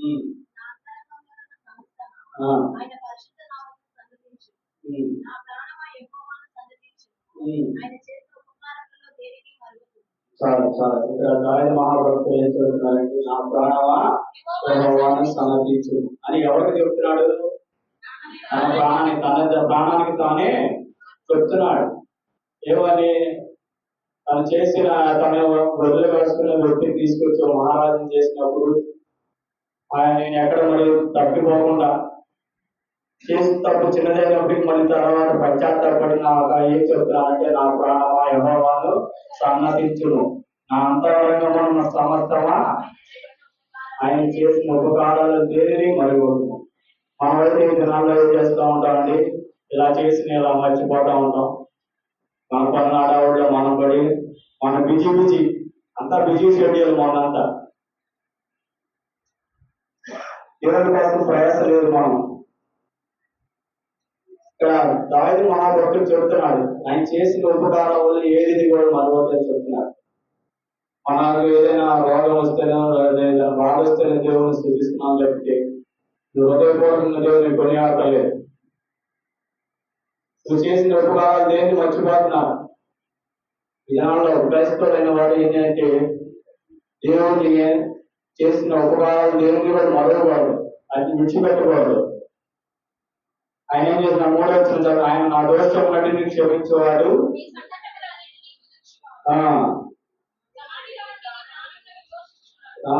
ఉమ్, నా అంతరంగంలో ఉన్న సమస్తమా ఆ, ఆయన పరిశుద్ధ నామమును సన్నతించు. ఉమ్, నా ప్రాణమా యెహోవాను సన్నతించు. ఉమ్. ఆయన చేసిన ఉపకారములలో దేనిని మరువకు. చాలా చాలా ఇక్కడ దావీదు మహాభక్తుడు ఏం చెబుతున్నారంటే నా ప్రాణమా యెహోవాను సన్నతించు అని ఎవరికి చెప్తున్నాడు? తన ప్రాణానికి ప్రాణానికి తానే చెప్తున్నాడు. ఏమని? తను చేసిన తన గొర్రెలు వేసుకున్న వ్యక్తిని తీసుకొచ్చి మహారాజుని చేసినప్పుడు ఆయన ఎక్కడ మరి తప్పిపోకుండా చేసి తప్పు చిన్నదైనప్పటికీ మళ్ళీ తర్వాత పశ్చాత్తాపడి ఏం చెప్తున్నానంటే నా ప్రాణమా యెహోవాను సన్నతించును, నా అంతరంగంలో ఉన్న సమస్తమా ఆయన చేసిన ఉపకారాలు దేనిని మరిగొట్టును. మనమైతే ఈ దినాల్లో ఏం చేస్తూ ఉంటామండి? ఇలా చేసిన ఇలా మర్చిపోతూ ఉంటాం. మన పనుల ఆడవాళ్ళు మనం పడి మన బిజీ అంతా బిజీ షెడ్యూల్ మనంతా దేవుడి కోసం ప్రయాస లేదు. మనం ఇక్కడ దావీదు మహాభక్తుడు చెబుతున్నాడు ఆయన చేసిన ఉపకారం వల్ల ఏది కూడా మరొకటి చెప్తున్నాడు. మనకు ఏదైనా రోగం వస్తేనో లేదా బాధ వస్తేనే దేవుని స్థుతిస్తున్నాం, లేకపోతే హృదయపూర్వకంగా దేవుని కొనియాడలేదు. నువ్వు చేసిన ఉపకారాలు దేన్ని మర్చిపోతున్నారు. విధానంలో క్రైస్తవులైన వాడు ఏంటంటే దేవుని చేసిన ఉపకారాలు దేవుని కూడా మరవకూడదు, అది విడిచిపెట్టకూడదు. ఆయన ఏం చేసిన 3వ వచనం ఆయన నా దోషములన్నిటిని క్షమించేవాడు. నీ సంకటములన్నిటినీ కుదుర్చువాడు. ఆ సమాధిలోని ఆనందము ఆ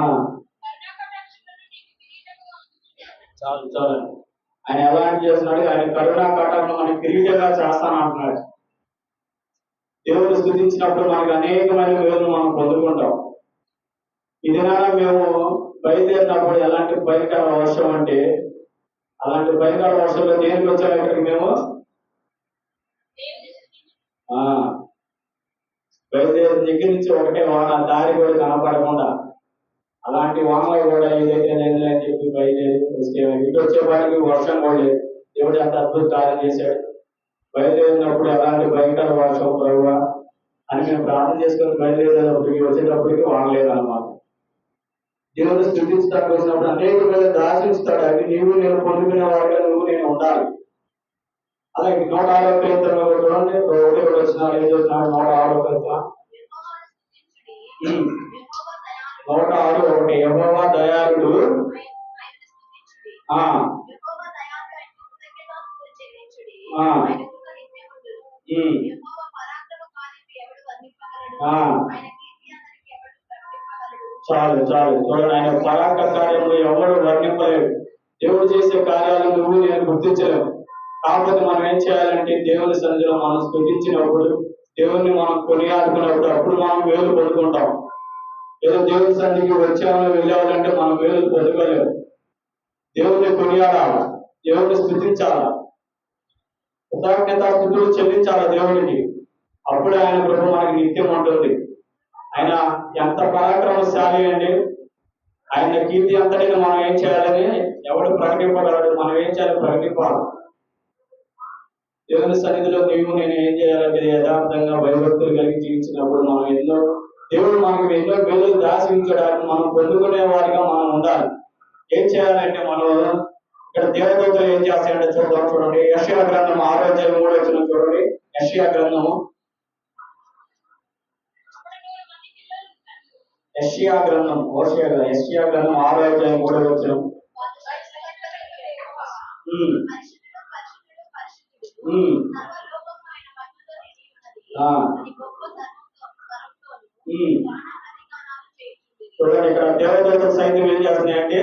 కరుణాకటాక్షములను నీకు కిరీటముగా ఉంచుచున్నాడు. చాలు చాలు. ఆయన ఎలాంటి చేస్తున్నాడు? ఆయన కరుణా కటాక్షం మనకి కిరీటంగా చేస్తానంటున్నాడు. దేవుడు స్థుతించినప్పుడు మనకు అనేకమైన వేలు మనం పొందుకుంటాం. ఈ దినాన మేము బయలుదేరినప్పుడు ఎలాంటి భయంకర వర్షం అంటే అలాంటి భయంకర వర్షంలో దేనికి వచ్చాము ఇక్కడికి మేము? దేవుని స్తుతించు. ఆ బయలుదేరిన దగ్గర నుంచి ఒకటే వాన, దారి కూడా కనపడకుండా అలాంటి వానలు కూడా ఏదైతే లేదు అని చెప్పి బయలుదేరి వస్తే ఇటు వచ్చేపాటికి వర్షం కూడా లేదు. దేవుడు అంత అద్భుత కార్యం చేశాడు. బయలుదేరినప్పుడు ఎలాంటి భయంకర వర్షం ప్రభువా అని మేము ప్రార్థన చేసుకొని బయలుదేరేటప్పటికి వచ్చేటప్పటికి వాన లేదన్నమాట. దేవుడు స్థుతించడానికి వచ్చినప్పుడు అనేక వేల దాచించుతాడు. అవి నీవు నేను పొందుకునే వాడిగా నువ్వు నేను ఉండాలి. అలాగే 106వ కీర్తనలో చూడండి, ఒకటి వచ్చినాడు ఏం చేస్తున్నాడు? 106వ కీర్తన యెహోవాను స్తుతించుడి. యెహోవా దయాళుడు. 106:1 యెహోవా దయాళుడు. ఆయనను స్తుతించుడి. ఆ యెహోవా దయాళుడు, ఆయనకు కృతజ్ఞతాస్తుతులు చెల్లించుడి. ఆ. ఆయన కృప నిత్యముండును. ఉమ్, యెహోవా పరాక్రమకార్యము ఎవడు వర్ణింపగలడు? ఆ. ఆయన కీర్తి అందరికి ఎవడు ప్రకటింపగలడు? చాలు చాలు. చూడండి, ఆయన పరాక్రమ కార్యములు ఎవరు వర్ణింపలేడు. దేవుడు చేసే కార్యాలు నువ్వు నేను గుర్తించలేము. కాకపోతే మనం ఏం చేయాలంటే దేవుని సన్నిధిలో మనం స్తుతించినప్పుడు, దేవుణ్ణి మనం కొనియాడుకున్నప్పుడు అప్పుడు మనం వేలు పొందుకుంటాం. ఏదో దేవుని సన్నిధికి వచ్చామని వెళ్ళాలంటే మనం వేలు పొందుకోలేము. దేవుణ్ణి కొనియాడాలా, దేవుణ్ణి స్తుతించాలా, కృతజ్ఞతాస్తుతులు చెల్లించాలా దేవునికి. అప్పుడు ఆయన కృప మనకి నిత్యం ఉంటుంది. ఆయన ఎంత పరాక్రమశాలి అండి. ఆయన కీర్తి అంతటిని మనం ఏం చేయాలని ఎవడు ప్రకటింపగలడు? మనం ఏం చేయాలి? ప్రకటింపాలి. దేవుని సన్నిధిలో నీవు నేను ఏం చేయాలంటే యథార్థంగా భయభక్తులు కలిగి జీవించినప్పుడు మనం దేవుడు మనకు ఎన్నో మేలు దాచి ఉంచడానికి మనం పొందుకునే వారిగా మనం ఉండాలి. ఏం చేయాలంటే మనం ఇక్కడ దేవదూతలు ఏం చేస్తాయంటే చూడండి. యెషయా గ్రంథం 6:3 చూడండి. యెషయా గ్రంథము యెషయా గ్రంథం 6:3 పరిశుద్ధుడు, పరిశుద్ధుడు, పరిశుద్ధుడు. సర్వలోకము ఆయన మహిమతో నిండి ఉన్నది. ఆ. అది గొప్ప స్వరంతోను గానాలు చేయుచుంది. చూడండి, ఇక్కడ దేవదూతలు సైతం ఏం చేస్తున్నాయంటే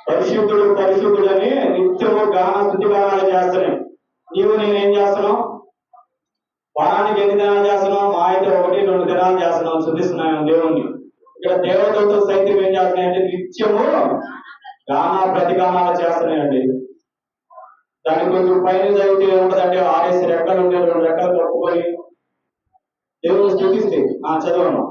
పరిశుద్ధుడు పరిశుద్ధుడు అని నిత్యము స్తుతి గానాలు చేస్తున్నాయి. నీవు నేను ఏం చేస్తున్నాం? వారానికి ఎన్ని దినాలు చేస్తున్నాం? మా అయితే 1-2 దినాలు చేస్తున్నాం, స్తుతిస్తున్నాం దేవుణ్ణి. ఇక్కడ దేవదూతలు సైతం ఏం చేస్తున్నాయంటే నిత్యము గాన ప్రతిగానాలు చేస్తున్నాయండి. దానికి కొంచెం పైన చదివితే ఏముంటదంటే 6 రెక్కలు ఉండే 2 రెక్కలు కప్పుకొని దేవుని స్తుతిస్తే చదవను.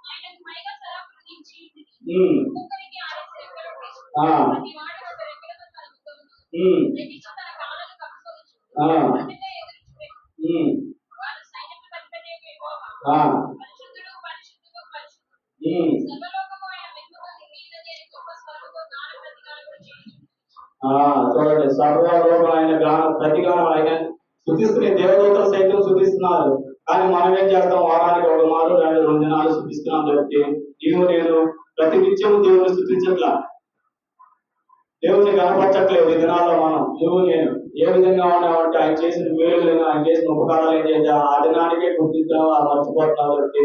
ఆయనకు పైగా సరాపులు నిలిచి ఉన్నది. ఉమ్, ఒక్కొక్కరికి 6 రెక్కలు ఉండేవి. ఆ, ప్రతి వాడు ఒక రెక్కలతో కలుగుకొనును. ఉమ్, ప్రతితో తన కాళ్ళను కప్పుకొనుచు ఆ, అందుకే ఎదురు చూడెను. ఉమ్, వారు సైన్యములకు అధిపతియగు యెహోవా ఆ, పరిశుద్ధుడు, పరిశుద్ధుడు, పరిశుద్ధుడు. ఉమ్. సర్వలోకము ఆయన మహిమతో నిండి ఉన్నది అని గొప్ప స్వరముతో చూడండి, సర్వలోకం ఆయన గానం, ప్రతి గానం ఆయన శుద్ధిస్తున్న దేవదూతలు సైతం శుద్ధిస్తున్నారు. కానీ మనం ఏం చేస్తాం? వారానికి ఒక మారు రెండు రెండు దినాలు శుద్ధిస్తున్నాం తప్పితే నీవు నేను ప్రతి నిత్యం దేవుని శుద్ధించట్లా, దేవుని కనపరచట్లేదు. ఈ దినాల్లో మనం నువ్వు నేను ఏ విధంగా ఉన్నామంటే ఆయన చేసిన మేలు, ఆయన చేసిన ఉపకారాలు ఏం చేద్దా ఆ దినానికే గుర్తించడం, ఆ మర్చిపోతున్నావు కాబట్టి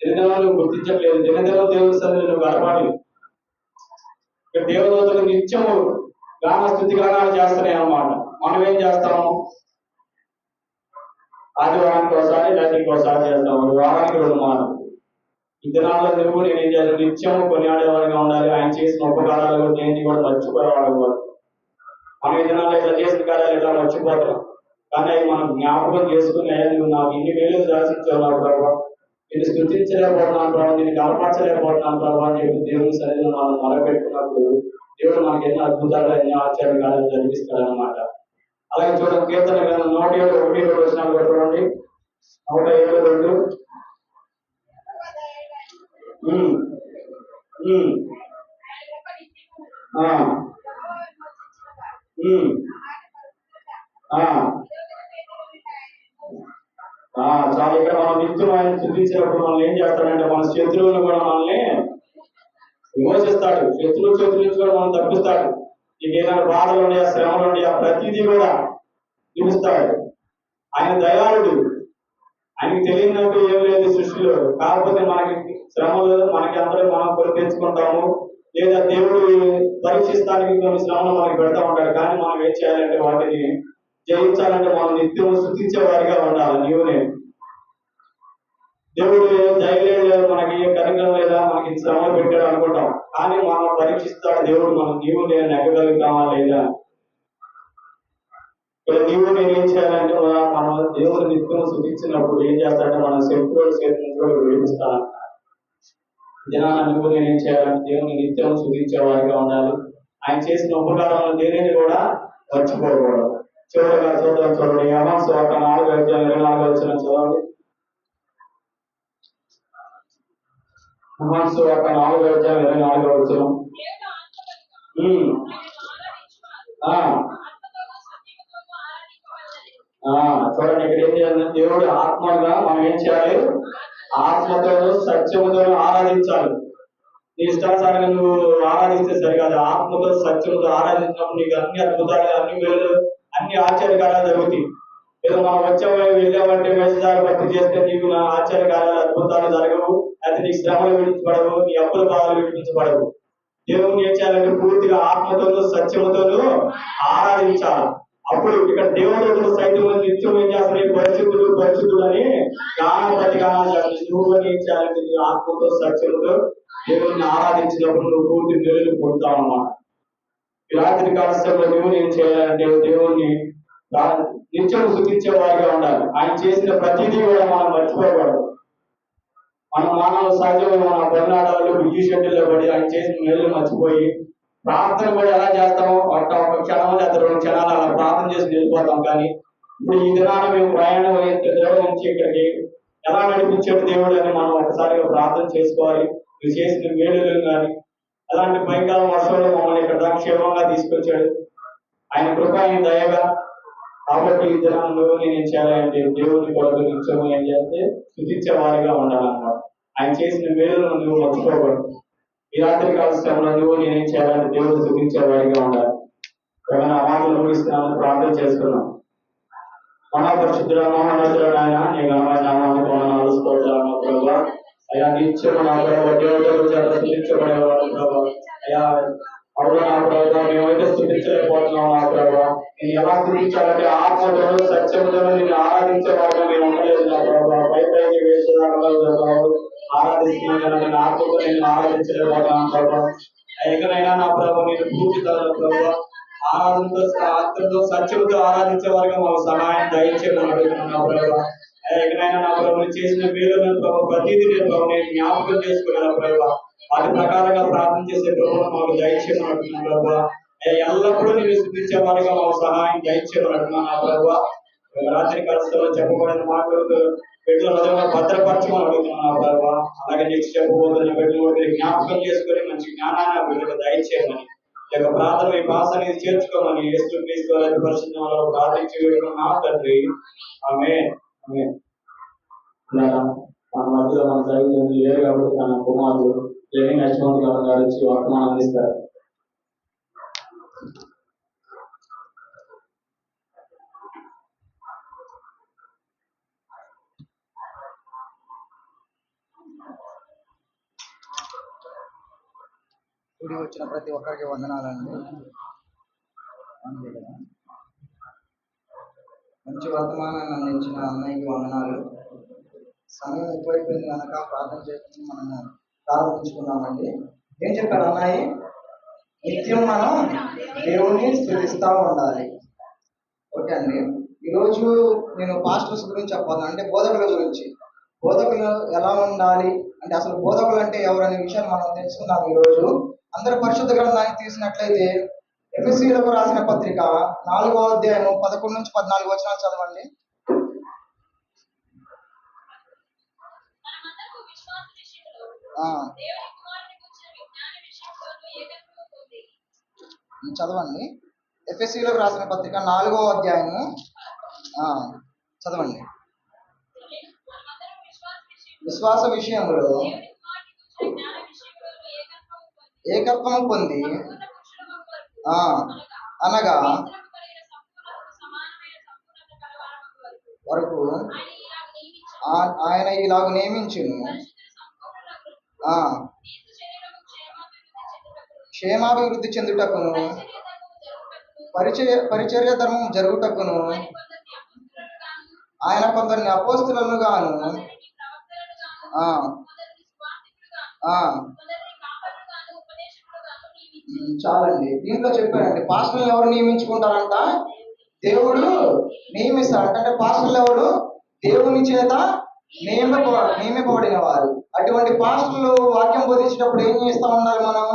దినదినాలు నువ్వు గుర్తించట్లేదు. దినదినం దేవుని సన్నిధిలో నువ్వు గడపాలి. ఇక దేవదూతలు నిత్యము గాన స్థుతి గానాలు చేస్తున్నాయి అన్నమాట. మనం ఏం చేస్తాము? ఆదివారానికి ఒకసారి లేదా ఇంకోసారి చేస్తాము, వారానికి రెండు మాటలు. ఈ దినాల్లో నువ్వు నేను ఏం చేయాలి? నిత్యము కొనియాడేవాడిగా ఉండాలి. ఆయన చేసిన ఉపకారాలు దేన్ని కూడా మర్చిపోయేవాడు. మనం ఈ దినాల్లో ఇట్లా చేసిన కార్యాలు ఇట్లా మర్చిపోతాం, కానీ అవి మనం జ్ఞాపకం చేసుకుని నువ్వు నాకు ఇన్ని వేలు శాసించావు ప్రభావ, నేను స్థుతించలేకపోతున్నాను ప్రభావ, నేను కనపరచలేకపోతున్నాను ప్రభావ అని చెప్పి దేవుని సన్నిధిలో మనం మొరపెట్టుకున్నప్పుడు దేవుడు మనకి ఎన్నో అద్భుతాలు, ఎన్నో ఆశ్చర్య కార్యాలు జరిపిస్తాడు అనమాట. అలాగే చూడండి, కీర్తన గ్రంథం 107:1-2 వచనాలు కూడా చూడండి. 107:2. చాలా ఇక్కడ మనం నిత్యం ఆయన చూపించినప్పుడు మనం ఏం చేస్తాడంటే మన శత్రువులను కూడా మనల్ని విమోచిస్తాడు. శత్రువు చేతుల నుంచి కూడా మనం తప్పిస్తాడు. నీకు ఏదైనా బాధలు ఉండి, శ్రమలు ఉండి, ఆ ప్రతిదీ కూడా చూపిస్తాడు. ఆయన దయాళుడు, ఆయనకి తెలియనట్టు ఏం లేదు సృష్టిలో. కాకపోతే మనకి శ్రమలు మనకి అందరూ మనం కొలిపించుకుంటాము, లేదా దేవుడు పరీక్షిస్తానికి కొన్ని శ్రమలు మనకి పెడతా ఉంటాడు. కానీ మనం ఏం చేయాలంటే వాటిని జయించాలంటే మనం నిత్యం స్తుతించే వారిగా ఉండాలి. నీవు నేను దేవుడు దయలేదు, మనకి కనికరం లేదా, మనకి శ్రమ పెట్టాడు అనుకుంటాం. కానీ మనం పరీక్షిస్తాడు దేవుడు, మనం నీవు నేను నెగ్గగలుగుతామా లేదా. ఇక్కడ నీవు నేను ఏం చేయాలంటే మనం దేవుడు నిత్యం స్తుతించినప్పుడు ఏం చేస్తాడంటే మన శత్రువుల చేతి నుంచి కూడా విడిపిస్తాడు. దినాన నువ్వు నేను ఏం చేయాలంటే దేవుని నిత్యం స్తుతించే వారిగా ఉండాలి. ఆయన చేసిన ఉపకారాలను దేనిని కూడా మర్చిపోకూడదు. చివరిగా చూడండి, యోహాను సువార్త 4:24 చదవండి. యోహాను సువార్త 4:24. చూడండి, ఇక్కడ ఏం చేయాలి? దేవుడు ఆత్మగా మనం ఏం చేయాలి? ఆత్మతో సత్యముతో ఆరాధించాలి. నీ ఇష్టానుసారంగా నువ్వు ఆరాధిస్తే సరికాదు. ఆత్మతో సత్యముతో ఆరాధించినప్పుడు నీకు అన్ని అద్భుతాలు, అన్ని వేలు, అన్ని ఆశ్చర్యకార్యాలు జరుగుతాయి. ఏదో మనం వెళ్ళామంటే వేషధార భక్తి చేస్తే నీకు నా ఆశ్చర్యకార్యాలు, అద్భుతాలు జరగవు. అయితే నీ శ్రమలు విడిపించబడవు, నీ అప్పుల బాధలు విడిపించబడవు. దేవుని ఏం చేయాలంటే పూర్తిగా ఆత్మతోనూ సత్యముతోనూ ఆరాధించాలి. అప్పుడు ఇక్కడ దేవుడు సైతం నిత్యం ఏం చేస్తారు? పరిశుద్ధుడు అని గాన ప్రతిగానాలు చేస్తారు. నువ్వు ఏం చేయాలంటే నీ ఆత్మతో సత్యముతో దేవుడిని ఆరాధించినప్పుడు నువ్వు పూర్తి మేలు పొందుతావు అన్నమాట. ఈ రాత్రి కాలంలో నువ్వు ఏం చేయాలంటే దేవుడిని నిత్యం స్తుతించే వారిగా ఉండాలి. ఆయన చేసిన ప్రతిదీ కూడా మనం మర్చిపోకూడదు. మన మానవ సహజంగా మన బొన్నాడాలు బిజీ షెడ్యూల్లో పడి ఆయన చేసిన మేలు మర్చిపోయి ప్రార్థన కూడా ఎలా చేస్తామో ఒక క్షణం లేదా 2 క్షణాలు అలా ప్రార్థన చేసి వెళ్ళిపోతాం. కానీ ఇప్పుడు ఈ దినాన మేము ప్రయాణం దేవుడు నుంచి ఇక్కడికి ఎలా నడిపించాడు దేవుడు అని మనం ఒకసారిగా ప్రార్థన చేసుకోవాలి. మీరు చేసిన మేలులను కానీ అలాంటి భయంకర వర్షంలో మమ్మల్ని ఇక్కడ క్షేమంగా తీసుకొచ్చాడు. ఆయన కృప, ఆయన దయగా. కాబట్టి ఈ దినంలో నేను చేయాలంటే దేవుని కొరకు నిత్యము ఏం చేస్తే స్తుతించే వారిగా ఉండాలన్నమాట. ఆయన చేసిన మేలును నువ్వు మర్చిపోకూడదు. ఈ రాత్రి కాలంలో నువ్వు నేనేం చేయాలంటే దేవుడు స్తుతించే వారిగా ఉండాలి. ఏమైనా మాటలు ముగిస్తున్నామని ప్రార్థన చేసుకున్నాం. మహాపరిశుద్ధుడ, మహోన్నతుడ ఆయన నీ నామానికి వందనాలు, స్తోత్రాలు ప్రభువా. అయ్యా నిత్యము నా ప్రభావ దేవుడు చేత స్తుతించబడేవాడు ప్రభావ. అయ్యా అవును నా ప్రభావ, మేమైతే స్థుతించలేకపోతున్నాం నా ప్రభావ. నేను ఎలా స్థుతించాలంటే ఆత్మతో సత్యముతో నేను ఆరాధించే వారిగా మేము ఉండలేదు నా ప్రభావ. పైకి వేసేదాడు ఆరాధిస్తున్నాను, నేను ఆత్మతో నేను ఆరాధించలేకపోతున్నాను ప్రభావ. ఎక్కడైనా నా ప్రభావ నేను పూర్తి ప్రభావ ఆత్మతో సత్యముతో ఆరాధించే వారిగా మాకు సహాయం దయచేయమని అడుగుతున్నాను ప్రభావ. ఎక్కడైనా నా ప్రభావ చేసిన మీరు ప్రభావ ప్రతిదీ నేను ప్రభావ నేను జ్ఞాపకం చేసుకున్నాను ప్రభావ. వాటి ప్రకారంగా ప్రార్థన చేసే ప్రభావం మాకు దయచేయమని అడుగుతున్నాను ప్రభావ. ఎల్లప్పుడూ నేను స్తుతించే వారిగా మాకు సహాయం దయచేయమని అడుగుతున్నాను ప్రభావ. రాత్రి కాలంలో చెప్పబడిన మాటలు బిడ్డల హృదయంలో భద్రపరచమని అడుగుతున్నాను ప్రభావ. అలాగే నెక్స్ట్ చెప్పబోతున్న బిడ్డలు జ్ఞాపకం చేసుకుని మంచి జ్ఞానాన్ని బిడ్డలకు దయచేయమని ఈ యొక్క ప్రార్థన ఈ భాష అనేది చేర్చుకోమని యేసు క్రీస్తు వారి పరిశుద్ధంలో ప్రార్థించి వేడుకున్నాం తండ్రి. ఆమేన్. ఆమేన్. మన మధ్యలో మన తల్లిదండ్రులు లేరు కాబట్టి తన కుమారుడు లెనిన్ యశ్వంత్ గారు వచ్చి వర్తమానం అందిస్తారు. కూడి వచ్చిన ప్రతి ఒక్కరికి వందనాలండి. మంచి వర్తమానాన్ని అందించిన అన్నయ్యకి వందనాలు. సమయం ఎక్కువైపోయింది కనుక ప్రార్థన చేసుకుని మనము ప్రారంభించుకున్నామండి. ఏం చెప్పారు అన్నయ్య? నిత్యం మనం దేవుణ్ణి స్తుతిస్తూ ఉండాలి. ఓకే అండి. ఈరోజు నేను పాస్టర్స్ గురించి చెప్పాను, అంటే బోధకుల గురించి. బోధకులు ఎలా ఉండాలి అంటే అసలు బోధకులు అంటే ఎవరనే విషయాన్ని మనం తెలుసుకుందాం ఈరోజు. అందరూ పరిశుద్ధ గ్రంథాన్ని తీసినట్లయితే ఎఫెసీయులకు రాసిన పత్రిక 4వ అధ్యాయం 11 నుంచి 14 వచనాలు చదవండి. చదవండి. ఎఫెసీయులకు రాసిన పత్రిక 4వ అధ్యాయము చదవండి. విశ్వాస విషయంలో ఏకత్వం పొంది అనగా వరకు ఆయన ఇలాగ నియమించును, క్షేమాభివృద్ధి చెందుటకును పరిచర్య ధర్మం జరుగుటకును ఆయన కొందరిని అపోస్తులను గాను చాలండి. దీంట్లో చెప్పారండి పాస్టర్లు ఎవరు నియమించుకుంటారంట? దేవుడు నియమిస్తాడు. అంటే పాస్టర్లు ఎవరు? దేవుని చేత నియమింపబడిన వారు. అటువంటి పాస్టర్లు వాక్యం బోధించేటప్పుడు ఏం చేస్తా ఉండాలి? మనం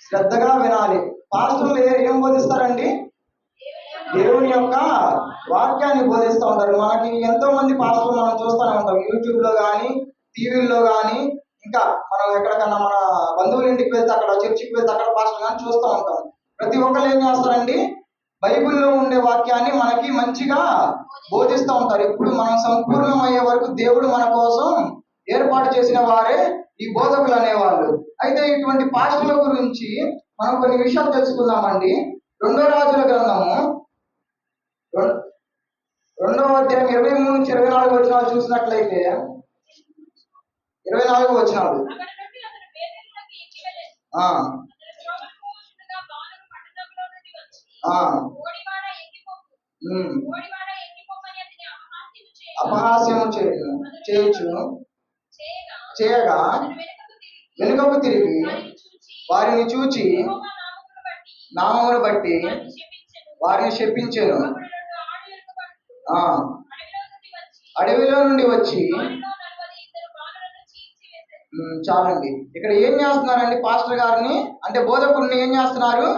శ్రద్ధగా వినాలి. పాస్టర్లు ఏం బోధిస్తారండి? దేవుని యొక్క వాక్యాన్ని బోధిస్తూ ఉంటారు. మనకి ఎంతో మంది పాస్టర్లు మనం చూస్తూనే ఉంటాం, యూట్యూబ్ లో కానీ టీవీల్లో కానీ, ఇంకా మనం ఎక్కడికన్నా మన బంధువుల ఇంటికి వెళ్తే అక్కడ, చర్చికి వెళ్తే అక్కడ పాస్టర్లు కానీ చూస్తూ ఉంటాం. ప్రతి ఒక్కరు ఏం చేస్తారండి? బైబిల్లో ఉండే వాక్యాన్ని మనకి మంచిగా బోధిస్తూ ఉంటారు. ఇప్పుడు మనం సంపూర్ణమయ్యే వరకు దేవుడు మన కోసం ఏర్పాటు చేసిన వారే ఈ బోధకులు అనేవాళ్ళు. అయితే ఇటువంటి పాస్టర్ల గురించి మనం కొన్ని విషయాలు తెలుసుకుందామండి. 2వ రాజుల గ్రంథము 2వ అధ్యాయం 23 నుంచి 24 వచనాలు చూసినట్లయితే 24 వచనాలు. అపహాస్యము చేయొచ్చు చేయగా వెనుకకు తిరిగి వారిని చూచి నామమును బట్టి వారిని శపించెను. అడవిలో నుండి వచ్చి చాలండి. ఇక్కడ ఏం చేస్తున్నారండి? పాస్టర్ గారిని అంటే బోధకుడిని ఏం చేస్తున్నారు?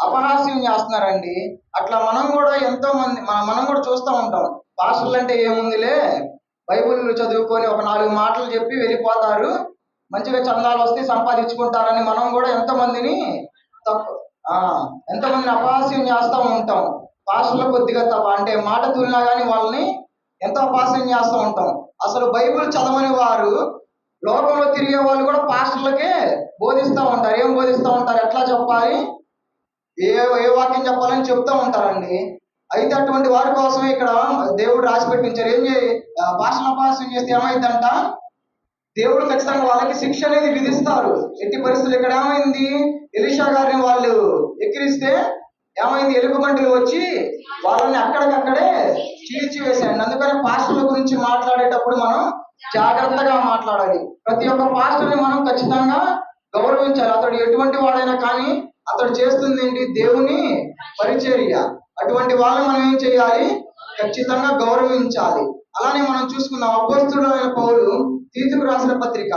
అపహాస్యం చేస్తున్నారండి. అట్లా మనం కూడా ఎంతో మంది మనం కూడా చూస్తూ ఉంటాం. పాస్టర్లు అంటే ఏముందిలే, బైబిల్ చదువుకొని ఒక 4 మాటలు చెప్పి వెళ్ళిపోతారు, మంచిగా చందాలు వస్తే సంపాదించుకుంటారని మనం కూడా ఎంతో మందిని అపహాస్యం చేస్తూ ఉంటాం. పాస్టర్లు కొద్దిగా అంటే మాట తూలినా కానీ వాళ్ళని ఎంతో అపహాస్యం చేస్తూ ఉంటాం. అసలు బైబిల్ చదవని వారు లోకంలో తిరిగే వాళ్ళు కూడా పాస్టర్లకే బోధిస్తూ ఉంటారు. ఏం బోధిస్తూ ఉంటారు? ఎట్లా చెప్పాలి, ఏ వాక్యం చెప్పాలని చెప్తూ ఉంటారండి. అయితే అటువంటి వారి కోసమే ఇక్కడ దేవుడు రాసి పెట్టించారు. పాస్టర్లు అపహాస్యం చేస్తే ఏమైందంట? దేవుడు ఖచ్చితంగా వాళ్ళకి శిక్ష అనేది విధిస్తారు. ఎట్టి పరిస్థితులు ఇక్కడ ఏమైంది? ఎలీషా గారిని వాళ్ళు ఎక్కిరిస్తే ఏమైంది? ఎలుగుబంటులు వచ్చి వాళ్ళని అక్కడికక్కడే చీల్చివేశాడు. అందుకని పాస్టర్ల గురించి మాట్లాడేటప్పుడు మనం జాగ్రత్తగా మాట్లాడాలి. ప్రతి ఒక్క పాస్టర్ని మనం ఖచ్చితంగా గౌరవించాలి. అతడు ఎటువంటి వాడైనా కానీ అతడు చేస్తుంది ఏంటి? దేవుని పరిచర్య. అటువంటి వాళ్ళని మనం ఏం చేయాలి? ఖచ్చితంగా గౌరవించాలి. అలానే మనం చూసుకుందాం. అపోస్తలుడైన పౌలు తీతుకు రాసిన పత్రిక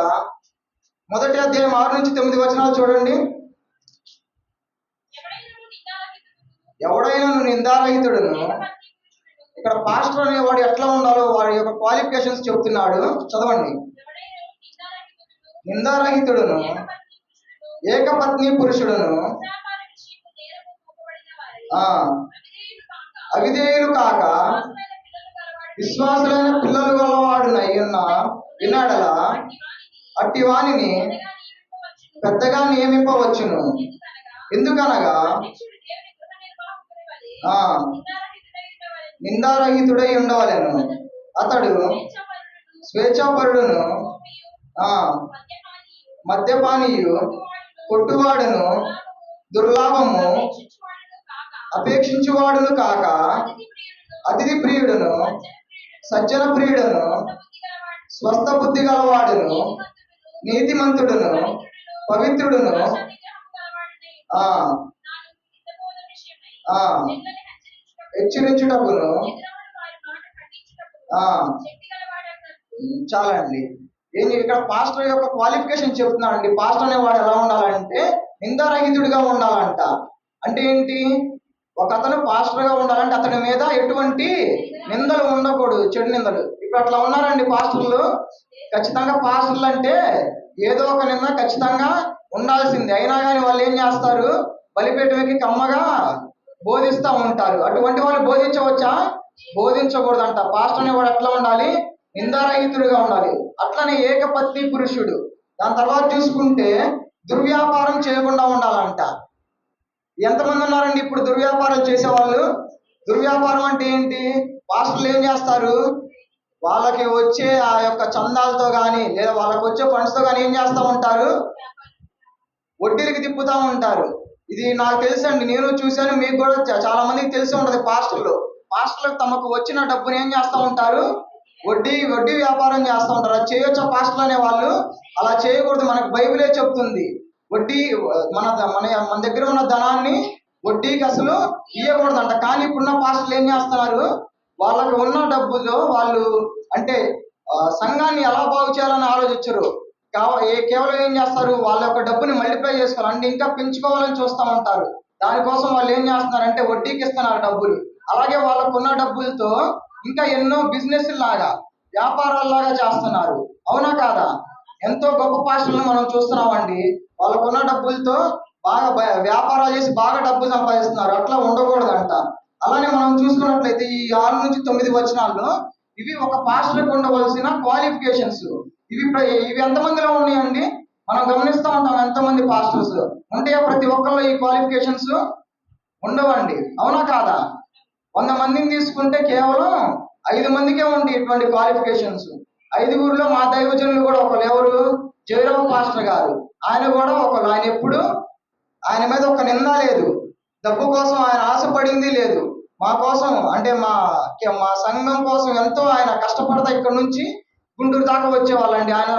1వ అధ్యాయం 6 నుంచి 9 వచనాలు చూడండి. ఎవడైనా నిందారహితుడును. ఇక్కడ పాస్టర్ అనేవాడు ఎట్లా ఉండాలో వాడి యొక్క క్వాలిఫికేషన్స్ చెప్తున్నాడు. చదవండి. నిందారహితుడును ఏకపత్ని పురుషుడును వ్యాపార విషయము నేరము మోపబడిన వారై ఆ అవిధేయులు కాక అవిధేయులు కాక విశ్వాసులైన పిల్లలు గలవాడు విశ్వాసులైన పిల్లలు గలవాడునై ఉన్న వినాడల అట్టి అట్టి వానిని వానిని పెద్దగా నియమింపవచ్చును. పెద్దగా నియమింపవచ్చును. ఎందుకనగా అధ్యక్షుడు దేవుని గృహ నిర్వాహకుని వలె ఆ నిందారహితుడై ఉండవలెను. నిందారహితుడై ఉండవలెను. అతడు స్వేచ్ఛాపరుడును, స్వేచ్ఛాపరుడును కోపియు, ఆ మద్యపానియు, మద్యపానీయు కొట్టువాడును, కొట్టువాడును దుర్లాభము అపేక్షించువాడును కాక, అపేక్షించువాడును కాక అతిథి అతిథి ప్రియుడును, ప్రియుడును సజ్జన సజ్జన ప్రియుడును స్వస్థ బుద్ధి గలవాడును, స్వస్థ బుద్ధి గలవాడును నీతిమంతుడును, నీతిమంతుడును పవిత్రుడును ఆశానిగ్రహము గలవాడునై ఆ నాను హితబోధ విషయమై ఆ జనులను హెచ్చరించుటకు, హెచ్చరించుటకును ఎదురాడు వారి మాట ఖండించుటకు ఆ శక్తి గలవాడన్నట్టు చాలండి. ఏంటి ఇక్కడ పాస్టర్ యొక్క క్వాలిఫికేషన్ చెప్తున్నాడండి. పాస్టర్ అనేవాడు ఎలా ఉండాలంటే నిందారహితుడిగా ఉండాలంట. అంటే ఏంటి? ఒక అతను పాస్టర్ గా ఉండాలంటే అతని మీద ఎటువంటి నిందలు ఉండకూడదు, చెడు నిందలు. ఇప్పుడు అట్లా ఉన్నారండి పాస్టర్లు. ఖచ్చితంగా పాస్టర్లు అంటే ఏదో ఒక నింద ఖచ్చితంగా ఉండాల్సిందే. అయినా కానీ వాళ్ళు ఏం చేస్తారు? బలిపీఠంకి కమ్మగా బోధిస్తూ ఉంటారు. అటువంటి వాళ్ళు బోధించవచ్చా? బోధించకూడదంట. పాస్టర్ అనేవాడు ఎట్లా ఉండాలి? నిందారహితుడిగా ఉండాలి. అట్లనే ఏకపత్ని పురుషుడు. దాని తర్వాత చూసుకుంటే దుర్వ్యాపారం చేయకుండా ఉండాలంట. ఎంతమంది ఉన్నారండి ఇప్పుడు దుర్వ్యాపారం చేసేవాళ్ళు? దుర్వ్యాపారం అంటే ఏంటి? పాస్టర్లు ఏం చేస్తారు? వాళ్ళకి వచ్చే ఆ యొక్క చందాలతో కానీ లేదా వాళ్ళకి వచ్చే ఫండ్స్తో కానీ ఏం చేస్తూ ఉంటారు? వడ్డీలకి తిప్పుతూ ఉంటారు. ఇది నాకు తెలుసండి, నేను చూశాను, మీకు కూడా చాలా మందికి తెలిసి ఉంటది. పాస్టర్లు తమకు వచ్చిన డబ్బుని ఏం చేస్తూ ఉంటారు? వడ్డీ వ్యాపారం చేస్తూ ఉంటారు. అది చేయొచ్చా పాస్టర్లు అనే వాళ్ళు? అలా చేయకూడదు. మనకు బైబిలే చెప్తుంది. వడ్డీ మన మన దగ్గర ఉన్న ధనాన్ని వడ్డీకి అసలు ఇవ్వకూడదంట. కానీ ఇప్పుడున్న పాస్టర్లు ఏం చేస్తున్నారు? వాళ్ళకి ఉన్న డబ్బులో వాళ్ళు అంటే సంఘాన్ని ఎలా బాగు చేయాలని ఆలోచించరు. కేవలం ఏం చేస్తారు? వాళ్ళ యొక్క డబ్బుని మల్టిప్లై చేసుకోవాలి అంటే ఇంకా పెంచుకోవాలని చూస్తూ ఉంటారు. దానికోసం వాళ్ళు ఏం చేస్తున్నారంటే వడ్డీకి ఇస్తున్నారు డబ్బులు. అలాగే వాళ్ళకున్న డబ్బులతో ఇంకా ఎన్నో బిజినెస్ లాగా వ్యాపారాల్లాగా చేస్తున్నారు. అవునా కాదా? ఎంతో గొప్ప పాస్టర్లను మనం చూస్తున్నామండి. వాళ్ళకున్న డబ్బులతో బాగా వ్యాపారాలు చేసి బాగా డబ్బు సంపాదిస్తున్నారు. అట్లా ఉండకూడదంట. అలానే మనం చూసుకున్నట్లయితే ఈ 6 నుంచి 9 వచనాల్లో ఇవి ఒక పాస్టర్కి ఉండవలసిన క్వాలిఫికేషన్స్. ఇవి ఎంతమందిలో ఉన్నాయండి? మనం గమనిస్తూ ఉంటాం. ఎంతమంది పాస్టర్స్ ఉంటాయా? ప్రతి ఒక్కళ్ళు ఈ క్వాలిఫికేషన్స్ ఉండవండి. అవునా కాదా? 100 మందిని తీసుకుంటే కేవలం 5 మందికే ఉంది ఇటువంటి క్వాలిఫికేషన్స్. 5గురిలో మా దైవజనులు కూడా ఒకరు. ఎవరు? జయరావు పాస్టర్ గారు. ఆయన కూడా ఒకరు. ఆయన మీద ఒక నింద లేదు. డబ్బు కోసం ఆయన ఆశపడింది లేదు. మా కోసం అంటే మా సంఘం కోసం ఎంతో ఆయన కష్టపడతా ఇక్కడ నుంచి గుంటూరు దాకా వచ్చేవాళ్ళండి. ఆయన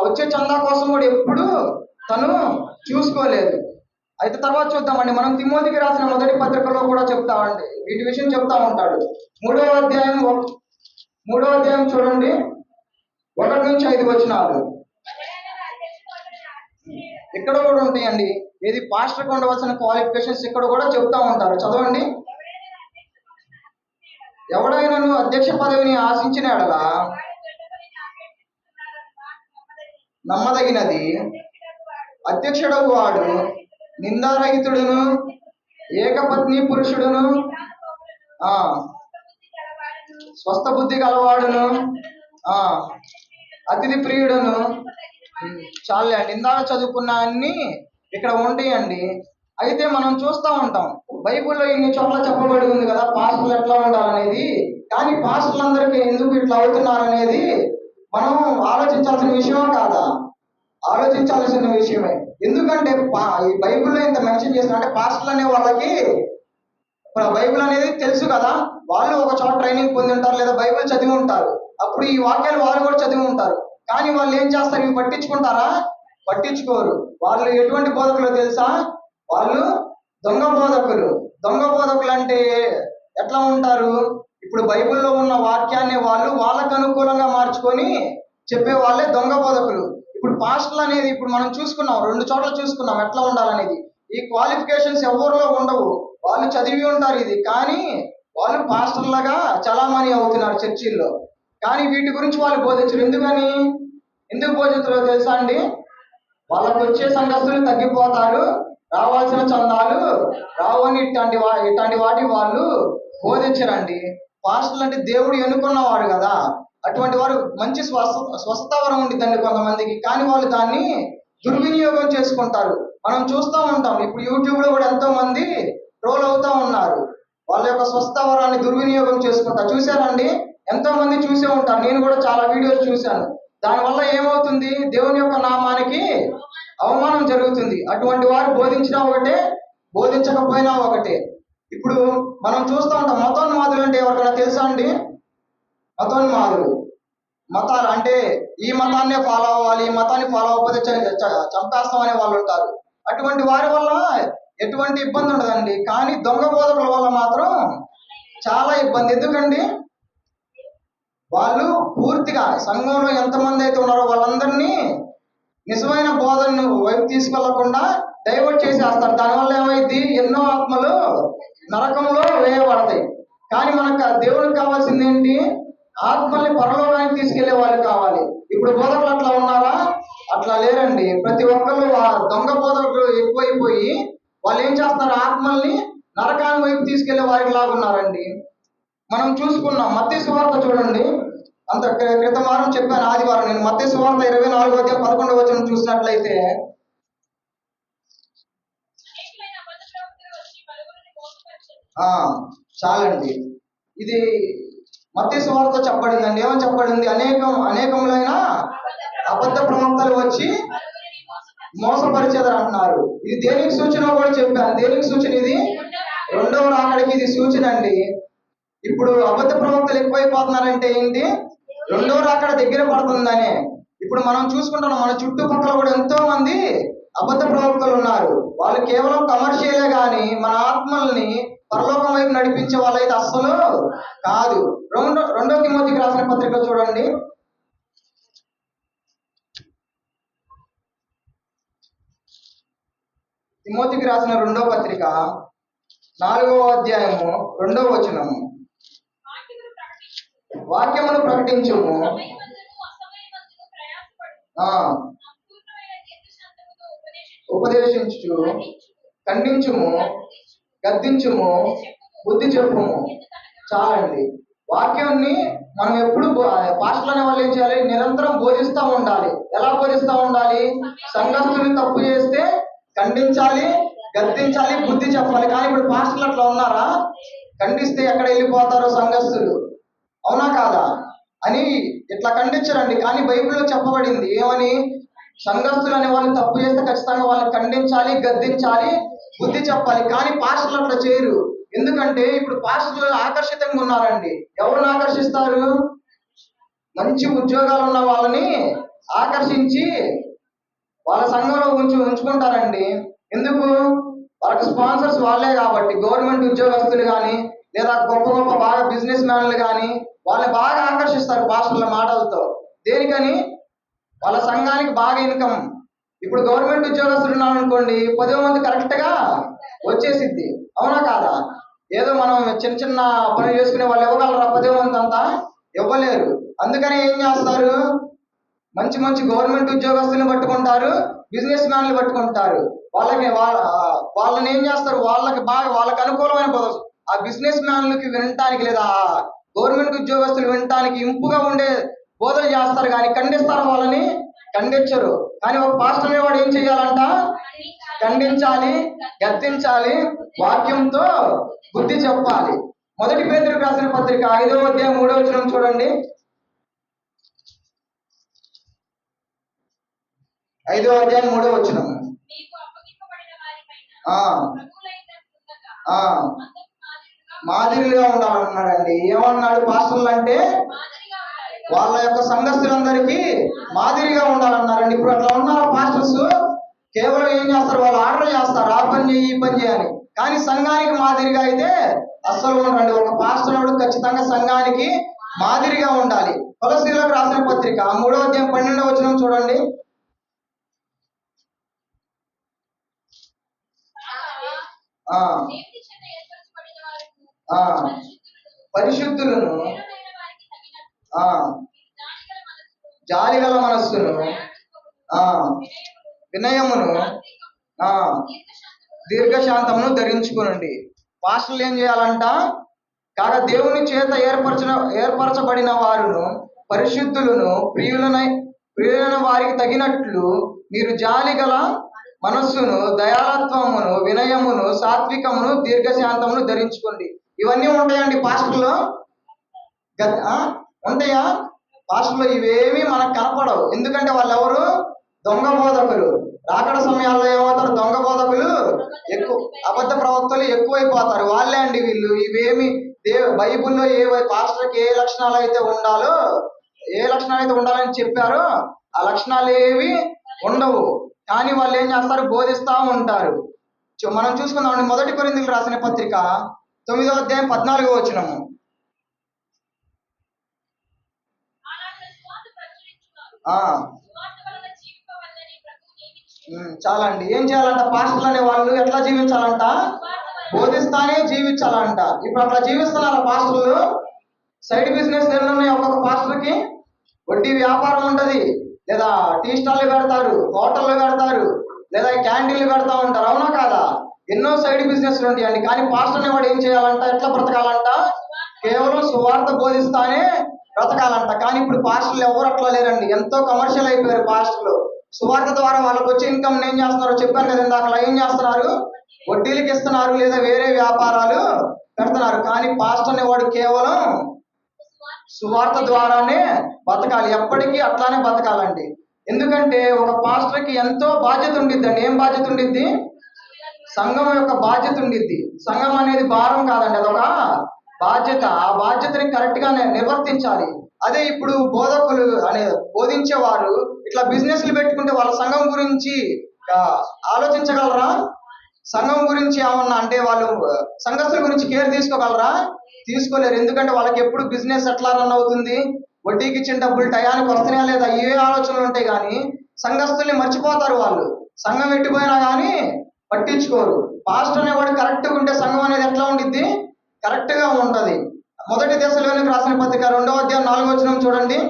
వచ్చే చందా కోసం కూడా ఎప్పుడు తను చూసుకోలేదు. అయితే తర్వాత చూద్దామండి. మనం తిమోతికి రాసిన మొదటి పత్రికలో కూడా చెప్తామండి, వీటి విషయం చెప్తా ఉంటాడు. 3వ అధ్యాయం చూడండి, 1 నుంచి 5 వచనాలు ఇక్కడ కూడా ఉంటాయండి. ఏది పాస్టర్కి ఉండవలసిన క్వాలిఫికేషన్స్ ఇక్కడ కూడా చెప్తా ఉంటారు. చదవండి. ఎవడైనా అధ్యక్ష పదవిని ఆశించిన ఎడల నమ్మదగినది అధ్యక్షుడు వాడు నిందారహితుడును ఏకపత్ని పురుషుడును స్వస్థ బుద్ధి గలవాడును అతిథి ప్రియుడును. చాలే అండి, ఇందాక చదువుకున్న అన్ని ఇక్కడ ఉంటాయండి. అయితే మనం చూస్తూ ఉంటాం బైబిల్లో ఇన్ని చోట్ల చెప్పబడి ఉంది కదా పాస్టర్లు ఎట్లా ఉండాలనేది. కానీ పాస్టర్లందరికీ ఎందుకు ఇట్లా అవుతున్నారు అనేది మనం ఆలోచించాల్సిన విషయమా కాదా? ఆలోచించాల్సిన విషయమే. ఎందుకంటే ఈ బైబిల్లో ఇంత మెన్షన్ చేస్తున్నా అంటే పాస్టర్లు అనే వాళ్ళకి బైబిల్ అనేది తెలుసు కదా. వాళ్ళు ఒక చోట ట్రైనింగ్ పొంది ఉంటారు లేదా బైబిల్ చదివి ఉంటారు. అప్పుడు ఈ వాక్యాలు వాళ్ళు కూడా చదివి ఉంటారు. కానీ వాళ్ళు ఏం చేస్తారు? ఇవి పట్టించుకుంటారా? పట్టించుకోరు. వాళ్ళు ఎటువంటి బోధకులు తెలుసా? వాళ్ళు దొంగ బోధకులు. దొంగ బోధకులు అంటే ఎట్లా ఉంటారు? ఇప్పుడు బైబిల్లో ఉన్న వాక్యాన్ని వాళ్ళు వాళ్ళకు అనుకూలంగా మార్చుకొని చెప్పే వాళ్ళే దొంగ బోధకులు. ఇప్పుడు పాస్టర్లు అనేది ఇప్పుడు మనం చూసుకున్నాం, 2 చోట్ల చూసుకున్నాం ఎట్లా ఉండాలనేది. ఈ క్వాలిఫికేషన్స్ ఎవరిలో ఉండవు. వాళ్ళు చదివి ఉంటారు ఇది, కానీ వాళ్ళు పాస్టర్లుగా చలామణి అవుతున్నారు చర్చిల్లో. కానీ వీటి గురించి వాళ్ళు బోధించరు. ఎందుకు బోధించరో తెలుసా అండి? వాళ్ళకు వచ్చే సంఘస్థులు తగ్గిపోతారు, రావాల్సిన చందాలు రావని ఇట్లాంటి వాటి వాళ్ళు బోధించరండి. పాస్టర్లు అంటే దేవుడు ఎన్నుకున్నవారు కదా, అటువంటి వారు మంచి స్వస్థవరం ఉండిద్దండి కొంతమందికి, కానీ వాళ్ళు దాన్ని దుర్వినియోగం చేసుకుంటారు. మనం చూస్తూ ఉంటాం, ఇప్పుడు యూట్యూబ్ లో కూడా ఎంతో మంది ట్రోల్ అవుతా ఉన్నారు, వాళ్ళ యొక్క స్వస్థవరాన్ని దుర్వినియోగం చేసుకుంటారు. చూశారండి, ఎంతో మంది చూసే ఉంటారు, నేను కూడా చాలా వీడియోస్ చూశాను. దానివల్ల ఏమవుతుంది, దేవుని యొక్క నామానికి అవమానం జరుగుతుంది. అటువంటి వారు బోధించినా ఒకటే, బోధించకపోయినా ఒకటే. ఇప్పుడు మనం చూస్తూ ఉంటాం, మతోన్మాదులు అంటే ఎవరికైనా తెలుసా అండి? మతోన్మాదులు మతాలు అంటే ఈ మతాన్నే ఫాలో అవ్వాలి, ఈ మతాన్ని ఫాలో అవ్వకపోతే చంపేస్తాం అనే వాళ్ళు ఉంటారు. అటువంటి వారి వల్ల ఎటువంటి ఇబ్బంది ఉండదండి, కానీ దొంగ బోధకుల వల్ల మాత్రం చాలా ఇబ్బంది. ఎందుకండి, వాళ్ళు పూర్తిగా సంఘంలో ఎంతమంది అయితే ఉన్నారో వాళ్ళందరినీ నిజమైన బోధనను వైపు తీసుకెళ్లకుండా డైవర్ట్ చేసేస్తారు. దానివల్ల ఏమైంది, ఎన్నో ఆత్మలు నరకంలో వేయబడతాయి. కానీ మనకు దేవుడికి కావాల్సింది ఏంటి, ఆత్మల్ని పరలోకానికి తీసుకెళ్లే వాళ్ళు కావాలి. ఇప్పుడు బోధకులు అట్లా ఉన్నారా? అట్లా లేరండి. ప్రతి ఒక్కరు దొంగ బోధకులు ఎక్కువైపోయి వాళ్ళు ఏం చేస్తున్నారు, ఆత్మల్ని నరకాన్ని వైపు తీసుకెళ్లే వారికి లాగా ఉన్నారండి. మనం చూసుకున్నాం, మత్తయి సువార్త చూడండి, అంత క్రితం వారం చెప్పాను, ఆదివారం నేను. మత్తయి సువార్త 24:11 చూసినట్లయితే, చాలండి, ఇది మత్తయి సువార్త చెప్పబడిందండి. ఏమని చెప్పబడింది, అనేకములైన అబద్ధ ప్రవక్తలు వచ్చి మోసపరిచేదని అంటున్నారు. ఇది దేనికి సూచన కూడా చెప్పాను. దేనికి సూచన ఇది? రెండవ రాకడికి ఇది సూచన అండి. ఇప్పుడు అబద్ధ ప్రవక్తలు ఎక్కువైపోతున్నారంటే ఏంటి, రెండవ రాకడ దగ్గర పడుతుందనే. ఇప్పుడు మనం చూసుకుంటున్నాం, మన చుట్టుపక్కల కూడా ఎంతో మంది అబద్ధ ప్రవక్తలు ఉన్నారు. వాళ్ళు కేవలం కమర్షియలే కానీ మన ఆత్మల్ని పరలోకం వైపు నడిపించే వాళ్ళైతే అస్సలు కాదు. రెండో తిమోతికి రాసిన పత్రిక చూడండి, తిమోతికి రాసిన 2వ పత్రిక 4వ అధ్యాయము 2వ వచనము. వాక్యమును ప్రకటించుము, ఉపదేశించు, ఖండించుము, గద్దించుము, బుద్ధి చెప్పుము. చాలండి. వాక్యాన్ని మనం ఎప్పుడు పాస్టర్లు అనే వాళ్ళు ఏం చేయాలి, నిరంతరం బోధిస్తూ ఉండాలి. ఎలా బోధిస్తూ ఉండాలి, సంఘస్థులు తప్పు చేస్తే ఖండించాలి, గద్దించాలి, బుద్ధి చెప్పాలి. కానీ ఇప్పుడు పాస్టర్లు అట్లా ఉన్నారా? ఖండిస్తే ఎక్కడ వెళ్ళిపోతారో సంఘస్థులు, అవునా కాదా అని ఇట్లా ఖండించరండి. కానీ బైబిల్లో చెప్పబడింది ఏమని, సంఘస్థులు అనే వాళ్ళు తప్పు చేస్తే ఖచ్చితంగా వాళ్ళని ఖండించాలి, గద్దించాలి, బుద్ధి చెప్పాలి. కానీ పాస్టర్లు అట్లా చేయరు. ఎందుకంటే ఇప్పుడు పాస్టర్లు ఆకర్షితంగా ఉన్నారండి. ఎవరిని ఆకర్షిస్తారు? మంచి ఉద్యోగాలు ఉన్న వాళ్ళని ఆకర్షించి వాళ్ళ సంఘంలో ఉంచుకుంటారండి. ఎందుకు? వాళ్ళకి స్పాన్సర్స్ వాళ్ళే కాబట్టి. గవర్నమెంట్ ఉద్యోగస్తులు కానీ లేదా గొప్ప గొప్ప బాగా బిజినెస్ మ్యాన్లు కానీ వాళ్ళని బాగా ఆకర్షిస్తారు పాస్టర్ల మాటలతో. దేనికని? వాళ్ళ సంఘానికి బాగా ఇన్కమ్. ఇప్పుడు గవర్నమెంట్ ఉద్యోగస్తులు ఉన్నారనుకోండి, 10 మంది కరెక్ట్ గా వచ్చేసిద్ది, అవునా కాదా? ఏదో మనం చిన్న చిన్న పనులు చేసుకునే వాళ్ళు ఇవ్వగలరా? 10 మంది అంతా ఇవ్వలేరు. అందుకని ఏం చేస్తారు, మంచి మంచి గవర్నమెంట్ ఉద్యోగస్తులను పట్టుకుంటారు, బిజినెస్ మ్యాన్లు పట్టుకుంటారు. వాళ్ళని ఏం చేస్తారు, వాళ్ళకి అనుకూలమైన ఆ బిజినెస్ మ్యాన్లకి వినటానికి లేదా గవర్నమెంట్ ఉద్యోగస్తులు వినటానికి ఇంపుగా ఉండే బోధన చేస్తారు, కానీ ఖండిస్తారు వాళ్ళని? ఖండించరు. కానీ ఒక పాస్టర్ వాడు ఏం చేయాలంట, ఖండించాలి, గద్దించాలి, వాక్యంతో బుద్ధి చెప్పాలి. 1 పేతురుకు రాసిన పత్రిక 5వ అధ్యాయం 3వ వచనం చూడండి. 5వ అధ్యాయం 3వ వచనం. మాదిరిగా ఉండాలన్నాడండి. ఏమన్నాడు పాస్టర్లు అంటే? వాళ్ళ యొక్క సంఘస్థులందరికీ మాదిరిగా ఉండాలన్నారండి. ఇప్పుడు అట్లా ఉన్నారా పాస్టర్స్? కేవలం ఏం చేస్తారు, వాళ్ళు ఆర్డర్ చేస్తారు, ఆ పని చేయి, ఈ పని చేయని. కానీ సంఘానికి మాదిరిగా అయితే అస్సలు ఉండరండి. ఒక పాస్టర్ ఖచ్చితంగా సంఘానికి మాదిరిగా ఉండాలి. కొలస్సీయులకు రాసిన పత్రిక 3వ అధ్యాయం 12వ వచనం చూడండి. పరిశుద్ధులను, జాలిగల మనస్సును, వినయమును ఆ దీర్ఘశాంతమును ధరించుకునండి. పాస్టర్లు ఏం చేయాలంట? కాగా దేవుని చేత ఏర్పరచబడిన వారును పరిశుద్ధులను ప్రియులైన వారికి తగినట్లు మీరు జాలి గల మనస్సును, దయాలత్వమును, వినయమును, సాత్వికమును, దీర్ఘశాంతమును ధరించుకోండి. ఇవన్నీ ఉంటాయండి పాస్టర్లో? ఉంటాయా? పాస్టర్లో ఇవేమీ మనకు కనపడవు. ఎందుకంటే వాళ్ళు ఎవరు? దొంగ బోధకులు. రాకడ సమయాల్లో ఏమవుతారు? దొంగ బోధకులు ఎక్కువ, అబద్ధ ప్రవక్తలు ఎక్కువైపోతారు. వాళ్ళే అండి వీళ్ళు. ఇవేమి బైబిల్లో పాస్టర్కి ఏ లక్షణాలు అయితే ఉండాలని చెప్పారో ఆ లక్షణాలు ఏవి ఉండవు. కానీ వాళ్ళు ఏం చేస్తారు? బోధిస్తా ఉంటారు. మనం చూసుకుందామండి. 1 కొరింథీయులకు రాసిన పత్రిక 9వ అధ్యాయం 14వ వచనము. చాలండి. ఏం చేయాలంట? పాస్టర్లు అనే వాళ్ళు ఎట్లా జీవించాలంట? బోధిస్తానే జీవించాలంట. ఇప్పుడు అట్లా జీవిస్తున్నారా పాస్టర్లు? సైడ్ బిజినెస్ ఎన్ని ఉన్నాయి ఒక్కొక్క పాస్టర్కి? వడ్డీ వ్యాపారం ఉంటది, లేదా టీ స్టాల్లు పెడతారు, హోటళ్ళు పెడతారు, లేదా క్యాంటీన్లు పెడతా ఉంటారు. అవునా కాదా? ఎన్నో సైడ్ బిజినెస్లు ఉంటాయండి. కానీ పాస్టర్ అనేవాడు ఏం చేయాలంట? ఎట్లా బ్రతకాలంట? కేవలం సువార్త బోధిస్తానే బ్రతకాలంట. కానీ ఇప్పుడు పాస్టర్లు ఎవరు అట్లా లేరండి. ఎంతో కమర్షియల్ అయిపోయారు పాస్టర్లు. సువార్త ద్వారా వాళ్ళకి వచ్చే ఇన్కమ్ ఏం చేస్తున్నారు? చెప్పాను కదా ఇందాక. ఏం చేస్తున్నారు? వడ్డీలకి ఇస్తున్నారు, లేదా వేరే వ్యాపారాలు పెడుతున్నారు. కానీ పాస్టర్ అనేవాడు కేవలం సువార్త ద్వారానే బతకాలి. ఎప్పటికీ అట్లానే బతకాలండి. ఎందుకంటే ఒక పాస్టర్కి ఎంతో బాధ్యత ఉండిద్దండి. ఏం బాధ్యత ఉండిద్ది? సంఘం యొక్క బాధ్యత ఉండిద్ది. సంఘం అనేది భారం కాదండి, అదొక బాధ్యత. ఆ బాధ్యతని కరెక్ట్ గా నిర్వర్తించాలి. అదే ఇప్పుడు బోధకులు బోధించేవారు ఇట్లా బిజినెస్లు పెట్టుకుంటే వాళ్ళ సంఘం గురించి ఆలోచించగలరా? సంఘం గురించి ఏమన్నా అంటే వాళ్ళు సంఘస్థుల గురించి కేర్ తీసుకోగలరా? తీసుకోలేరు. ఎందుకంటే వాళ్ళకి ఎప్పుడు బిజినెస్ ఎట్లా రన్ అవుతుంది, వడ్డీకి ఇచ్చిన డబ్బులు టయానికి వస్తున్నాయా లేదా, ఇవే ఆలోచనలు ఉంటాయి. కానీ సంఘస్థుల్ని మర్చిపోతారు వాళ్ళు. సంఘం ఎట్టిపోయినా కానీ పట్టించుకోరు. పాస్టర్ అనేవాడు కరెక్ట్గా ఉంటే సంఘం అనేది ఎట్లా ఉండిద్ది? కరెక్ట్ గా ఉంటది. 1 దశలోనికి రాసిన పత్రిక 2వ అధ్యాయం 4వ వచనం చూడండి.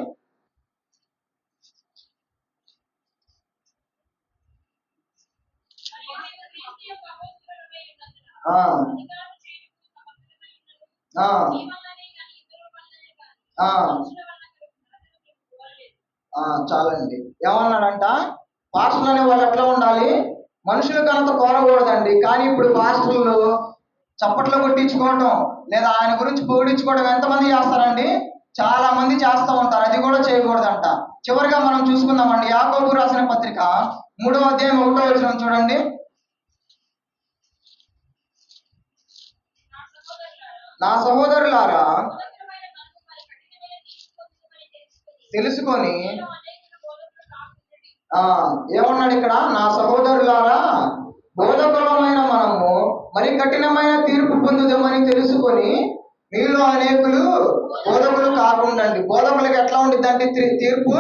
చాలండి. ఏమన్నాడంట? పాస్టర్లు అనే వాళ్ళు ఎట్లా ఉండాలి? మనుషులు కనుక కోరకూడదండి. కానీ ఇప్పుడు పాస్టర్లు చప్పట్లు కొట్టించుకోవటం, లేదా ఆయన గురించి పొగిడించుకోవడం ఎంతమంది చేస్తారండి? చాలా మంది చేస్తూ ఉంటారు. అది కూడా చేయకూడదంట. చివరిగా మనం చూసుకుందామండి. యాకోబు రాసిన పత్రిక 3వ అధ్యాయం 1వ వచనం చూడండి. నా సహోదరులారా తెలుసుకొని, ఏమన్నాడు ఇక్కడ? నా సహోదరులారా బోధకులమైన మనము మరి కఠినమైన తీర్పు పొందుదామని తెలుసుకొని మీలో అనేకులు బోధకులు కాకుండా. బోధకులకి ఎట్లా ఉండిద్దంటే తీర్పు?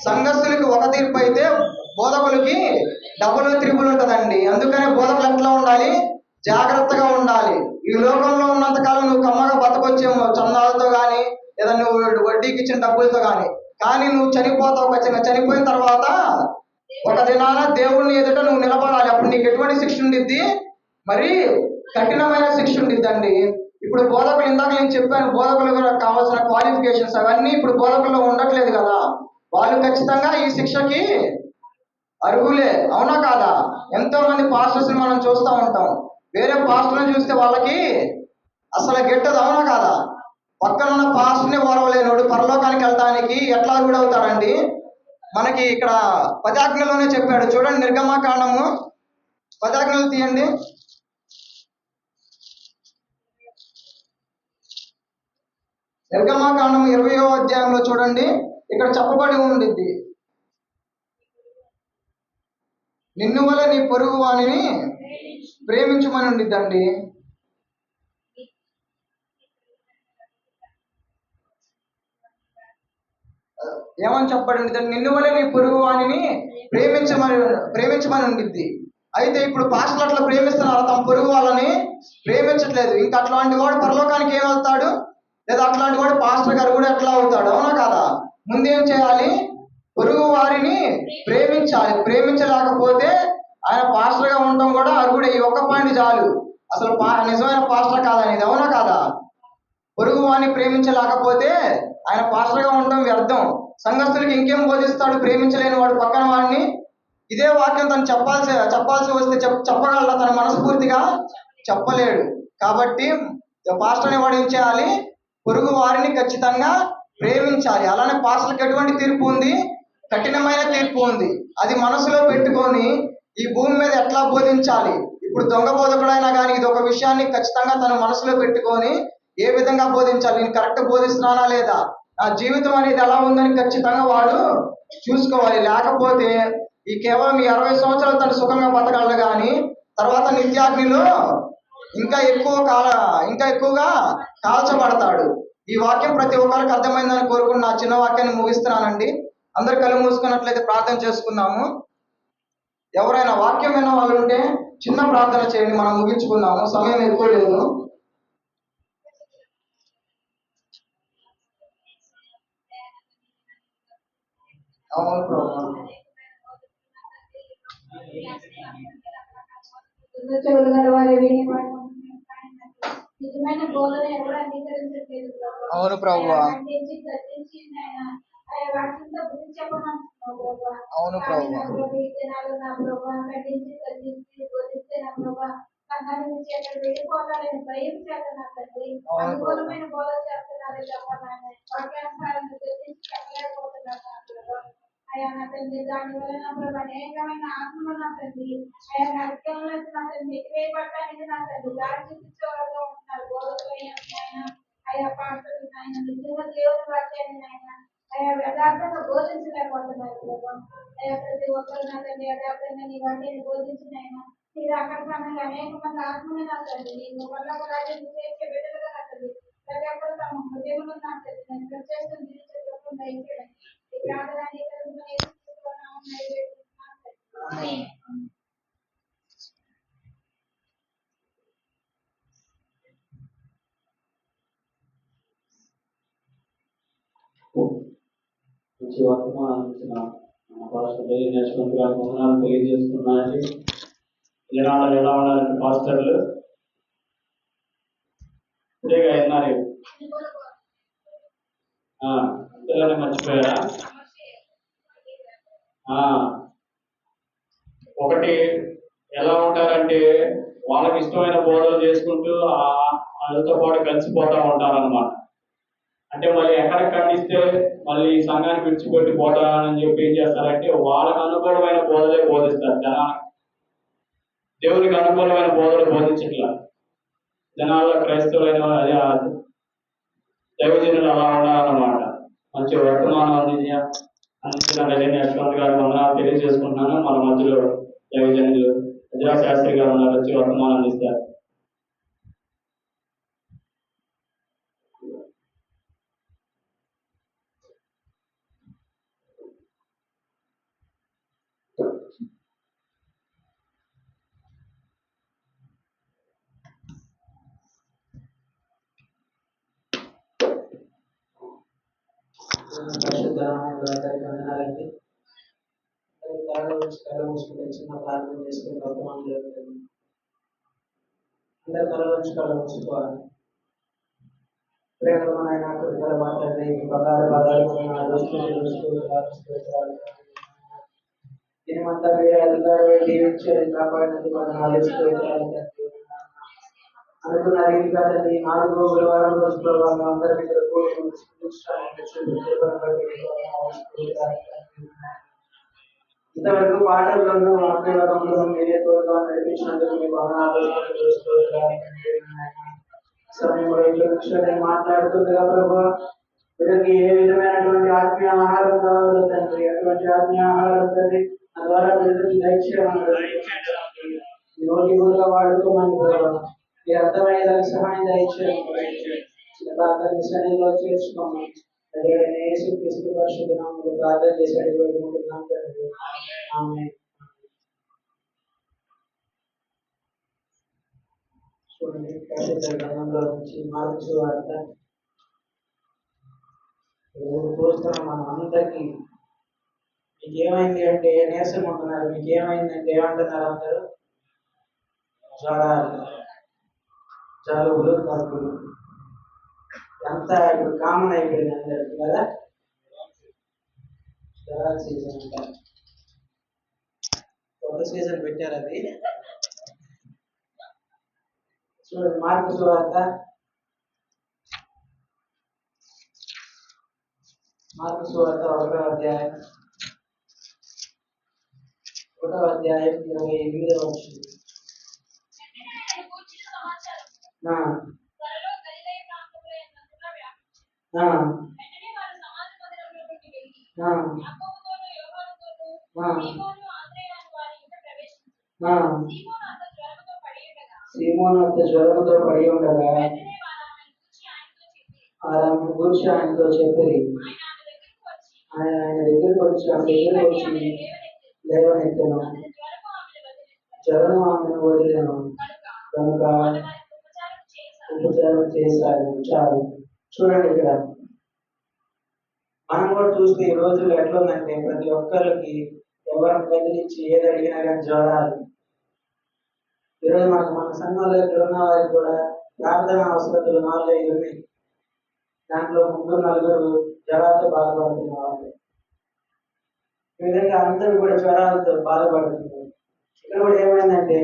సంఘస్థులకి ఒక తీర్పు అయితే బోధకులకి డబుల్ త్రిపుల్ ఉంటదండి. అందుకనే బోధకులు ఎట్లా ఉండాలి? జాగ్రత్తగా ఉండాలి. ఈ లోకంలో ఉన్నంత కాలం నువ్వు కమ్మగా బతకొచ్చేమో చందాలతో కానీ, లేదా నువ్వు వడ్డీకి ఇచ్చిన డబ్బులతో కానీ నువ్వు చనిపోతావు. ఖచ్చితంగా చనిపోయిన తర్వాత ఒక దినాన దేవుణ్ణి ఎదుట నువ్వు నిలబడాలి. అప్పుడు నీకు ఎటువంటి శిక్ష ఉండిద్ది? మరి కఠినమైన శిక్ష ఉండిద్దండి. ఇప్పుడు బోధకులు, ఇందాక నేను చెప్పాను, బోధకులకు కావాల్సిన క్వాలిఫికేషన్స్ అవన్నీ ఇప్పుడు బోధకుల్లో ఉండట్లేదు కదా. వాళ్ళు ఖచ్చితంగా ఈ శిక్షకి అర్హులే. అవునా కాదా? ఎంతో మంది పాస్టర్స్ మనం చూస్తూ ఉంటాం. వేరే పాస్టర్ని చూస్తే వాళ్ళకి అసలు గిట్టదు. అవునా కాదా? పక్కనున్న పాస్టర్ని ఓరవలేనోడు పరలోకానికి వెళ్ళడానికి ఎట్లా అర్హుడవుతాడండి? మనకి ఇక్కడ 10 ఆజ్ఞలోనే చెప్పాడు చూడండి. నిర్గమకాండము 10 ఆజ్ఞలు తీయండి. నిర్గమకాండము 20వ అధ్యాయంలో చూడండి. ఇక్కడ చెప్పబడి ఉండిద్ది, నిన్ను వల్ల నీ పొరుగు వానిని ప్రేమించమని ఉండిద్దండి. ఏమని చెప్పబడి ఉండిద్దండి? నిన్ను వల్ల నీ పొరుగు వానిని ప్రేమించమని ఉండిద్ది. అయితే ఇప్పుడు పాస్టర్లు అట్లా ప్రేమిస్తున్నారు, తమ పొరుగు వాళ్ళని ప్రేమించట్లేదు. ఇంకా అట్లాంటి వాడు పరలోకానికి ఏం వెళ్తాడు? లేదా అట్లాంటి వాడు పాస్టర్ గారు కూడా ఎట్లా అవుతాడు? అవునా కాదా? ముందేం చేయాలి? పొరుగు వారిని ప్రేమించాలి. ప్రేమించలేకపోతే ఆయన పాస్టర్ గా ఉండడం కూడా అర్హుడే. ఈ ఒక్క పాయింట్ చాలు. అసలు నిజమైన పాస్టర్ కాదని, ఇది అవునా కాదా? పొరుగు వారిని ప్రేమించలేకపోతే ఆయన పాస్టర్ గా ఉండడం వ్యర్థం. సంఘస్థులకి ఇంకేం బోధిస్తాడు? ప్రేమించలేని వాడు పక్కన వాడిని. ఇదే వాక్యం తను చెప్పాల్సి వస్తే చెప్పగలరా? తన మనస్ఫూర్తిగా చెప్పలేడు. కాబట్టి పాస్టర్ అనేవాడు ఏం చేయాలి? పొరుగు వారిని ఖచ్చితంగా ప్రేమించాలి. అలానే పాస్టర్కి ఎటువంటి తీర్పు ఉంది? కఠినమైన తీర్పు ఉంది. అది మనసులో పెట్టుకొని ఈ భూమి మీద ఎట్లా బోధించాలి? ఇప్పుడు దొంగ బోధకుడైనా కానీ ఇది ఒక విషయాన్ని ఖచ్చితంగా తన మనసులో పెట్టుకొని ఏ విధంగా బోధించాలి? నేను కరెక్ట్ బోధిస్తున్నానా లేదా? నా జీవితం అనేది ఎలా ఉందని ఖచ్చితంగా వాడు చూసుకోవాలి. లేకపోతే ఈ కేవలం ఈ 60 సంవత్సరాలు తను సుఖంగా బతకగలడు కానీ తర్వాత నిత్యాగ్నిలో ఇంకా ఎక్కువగా కాల్చబడతాడు. ఈ వాక్యం ప్రతి ఒక్కరికి అర్థమైందని కోరుకుని నా చిన్న వాక్యాన్ని ముగిస్తున్నానండి. అందరు కళ్ళు మూసుకున్నట్లయితే ప్రార్థన చేసుకుందాము. ఎవరైనా వాక్యం విన్న వాళ్ళు ఉంటే చిన్న ప్రార్థన చేయండి, మనం ముగించుకుందాము. సమయం ఎక్కువ లేదు. అవును ప్రభు. నిజమైన బోధన ఎవరు అంగీకరించట్లేదు. అవును ప్రభువా. అవును ప్రభువా. వెళ్ళిపోతారని భయం చేత నా తండ్రి అనుకూలమైన బోధ చేస్తున్నారే తప్ప చెప్పలేకపోతున్నారు. అయ్యా నా తండ్రి దానివల్ల నా ప్రభు అనేకమైన ఆత్మలు నా తండ్రి అయ్యా నరకంలో నా తండ్రి ఎక్కివేయబడటానికి నా తండ్రి దారి చూపించేవారుగా ఉంటున్నారు. బోధకులైన ఆయన అయ్యా పాటలు ఆయన నిజంగా దేవుని వాక్యాన్ని ఆయన అయ్యా యథార్థంగా బోధించలేకపోతున్నారు ప్రభు. అయ్యా ప్రతి ఒక్కరు నా తండ్రి యథార్థంగా నీ వాక్యాన్ని బోధించిన ఆయన మీరు అక్కడ సమయంలో అనేక మంది ఆత్మని నా తండ్రి నేను వల్ల రాజ్యం బిడ్డలుగా నా తండ్రి ప్రతి ఒక్కరు తమ హృదయంలో నా తండ్రి నేను ప్రత్యేకం జీవించకుండా దయచేయండి. ఈ ప్రార్థన మంచి వర్తమానం ఇచ్చిన పాస్టర్ నేర్చుకుంటూ వందనాలు తెలియజేస్తున్నాయండి. ఈనాడు ఎలా ఉన్నారంటే పాస్టర్లు ఇప్పుడేగా విన్నారు. పిల్లల్ని మర్చిపోయారా? ఒకటి ఎలా ఉంటారంటే వాళ్ళకి ఇష్టమైన బోధలు చేసుకుంటూ వాళ్ళతో పాటు కలిసిపోతూ ఉంటారన్నమాట. అంటే మళ్ళీ ఎక్కడ ఖండిస్తే మళ్ళీ సంఘాన్ని విడిచిపెట్టి పోతారని చెప్పి ఏం చేస్తారంటే వాళ్ళకి అనుకూలమైన బోధలే బోధిస్తారు. జనానికి దేవునికి అనుకూలమైన బోధలు బోధించట్లా. జనాల్లో క్రైస్తవులైన అదే దైవజనులు అలా ఉండాలన్నమాట. మంచి వర్తమానం అందించిన యశ్వంత్ గారు వందనాలు తెలియజేసుకుంటున్నాను. మన మధ్యలో దైవజనులు అజరా శాస్త్రి గారు ఉన్నారు, వచ్చి వర్తమానం అందిస్తారు. వందనాలండి. కళ మూసుకుంటే చిన్న ప్రార్థన చేసుకుని వర్తమానం జరుగుతుంది. అందరు కళ నుంచి కళ మూసుకోవాలి. ప్రేమమైన కృతజ్ఞత మాట్లాడి పదాలు దీనిమంతా మీరు అందరూ దీవించారు, కాపాడినందుకు అనుకున్న రీతిగా తండ్రి 4వ గురువారం రోజు ప్రభావం అందరి మీద ఇంతవరకు పాటలను వాక్యంలో మీరే తోడుగా నడిపించినందుకు మీ సమయంలో ఇంట్లో మాట్లాడుతుందిగా ప్రభావ వీళ్ళకి ఏ విధమైనటువంటి ఆత్మీయ ఆహారం కావాలో తండ్రి అటువంటి ఆత్మీయ ఆహారం తండ్రి ద్వారా వీళ్ళకి దయచేయమన్నారు. నోటి కూడా వాడుకోమని ప్రభావ మీరు అర్థమయ్యేదానికి సహాయం దయచేయండి. శనిలో చేసుకోమని యేసుక్రీస్తు పరిశుద్ధ నామములో ప్రార్థన చేసి అడిగిపోతున్నాం తండ్రి. ఆమేన్. చూడండి, పరిశుద్ధ గ్రంథంలో నుంచి మార్కు వార్త చూస్తున్నాం. మనం అందరికీ మీకు ఏమైంది అంటే నీరసంగా ఉంటున్నారు. మీకు ఏమైందంటే ఏమంటున్నారు అందరూ? జ్వరాలు, జలుబులు, దగ్గులు. అంతా ఇప్పుడు కామన్ అయిపోయింది అందరికి కదా. జ్వరాల సీజన్ అంటారు. కొత్త సీజన్ పెట్టారు అది. చూడండి మార్కు సువార్త, మార్కు సువార్త 1వ అధ్యాయం 28వ వచనం. ఆ, ఆ, ఆ, ఆ. సీమోను అంత జ్వరంతో పడి ఉండగా ఆమె కూర్చి ఆయనతో చెప్పి ఆయన దగ్గరికి వచ్చి ఆమె దగ్గరికి వచ్చి లేవనెత్తను, జ్వరం ఆమెను వదిలేను కనుక ఉపచారం చేశారు. చాలు. చూడండి ఇక్కడ మనం కూడా చూస్తే ఈ రోజుల్లో ఎట్లుందంటే ప్రతి ఒక్కరికి ఎవరిని బెదిరించి ఏది అడిగినా కానీ జ్వరాలు. ఈరోజు మన సంఘంలో ఇక్కడ ఉన్న వారికి కూడా ప్రార్థన అవసరతలు 4-5 ఉన్నాయి. దాంట్లో 3-4 జ్వరాలతో బాధపడుతున్న వాళ్ళు. ఈ విధంగా అందరూ కూడా జ్వరాలతో బాధపడుతున్నారు. ఇక్కడ కూడా ఏమైందంటే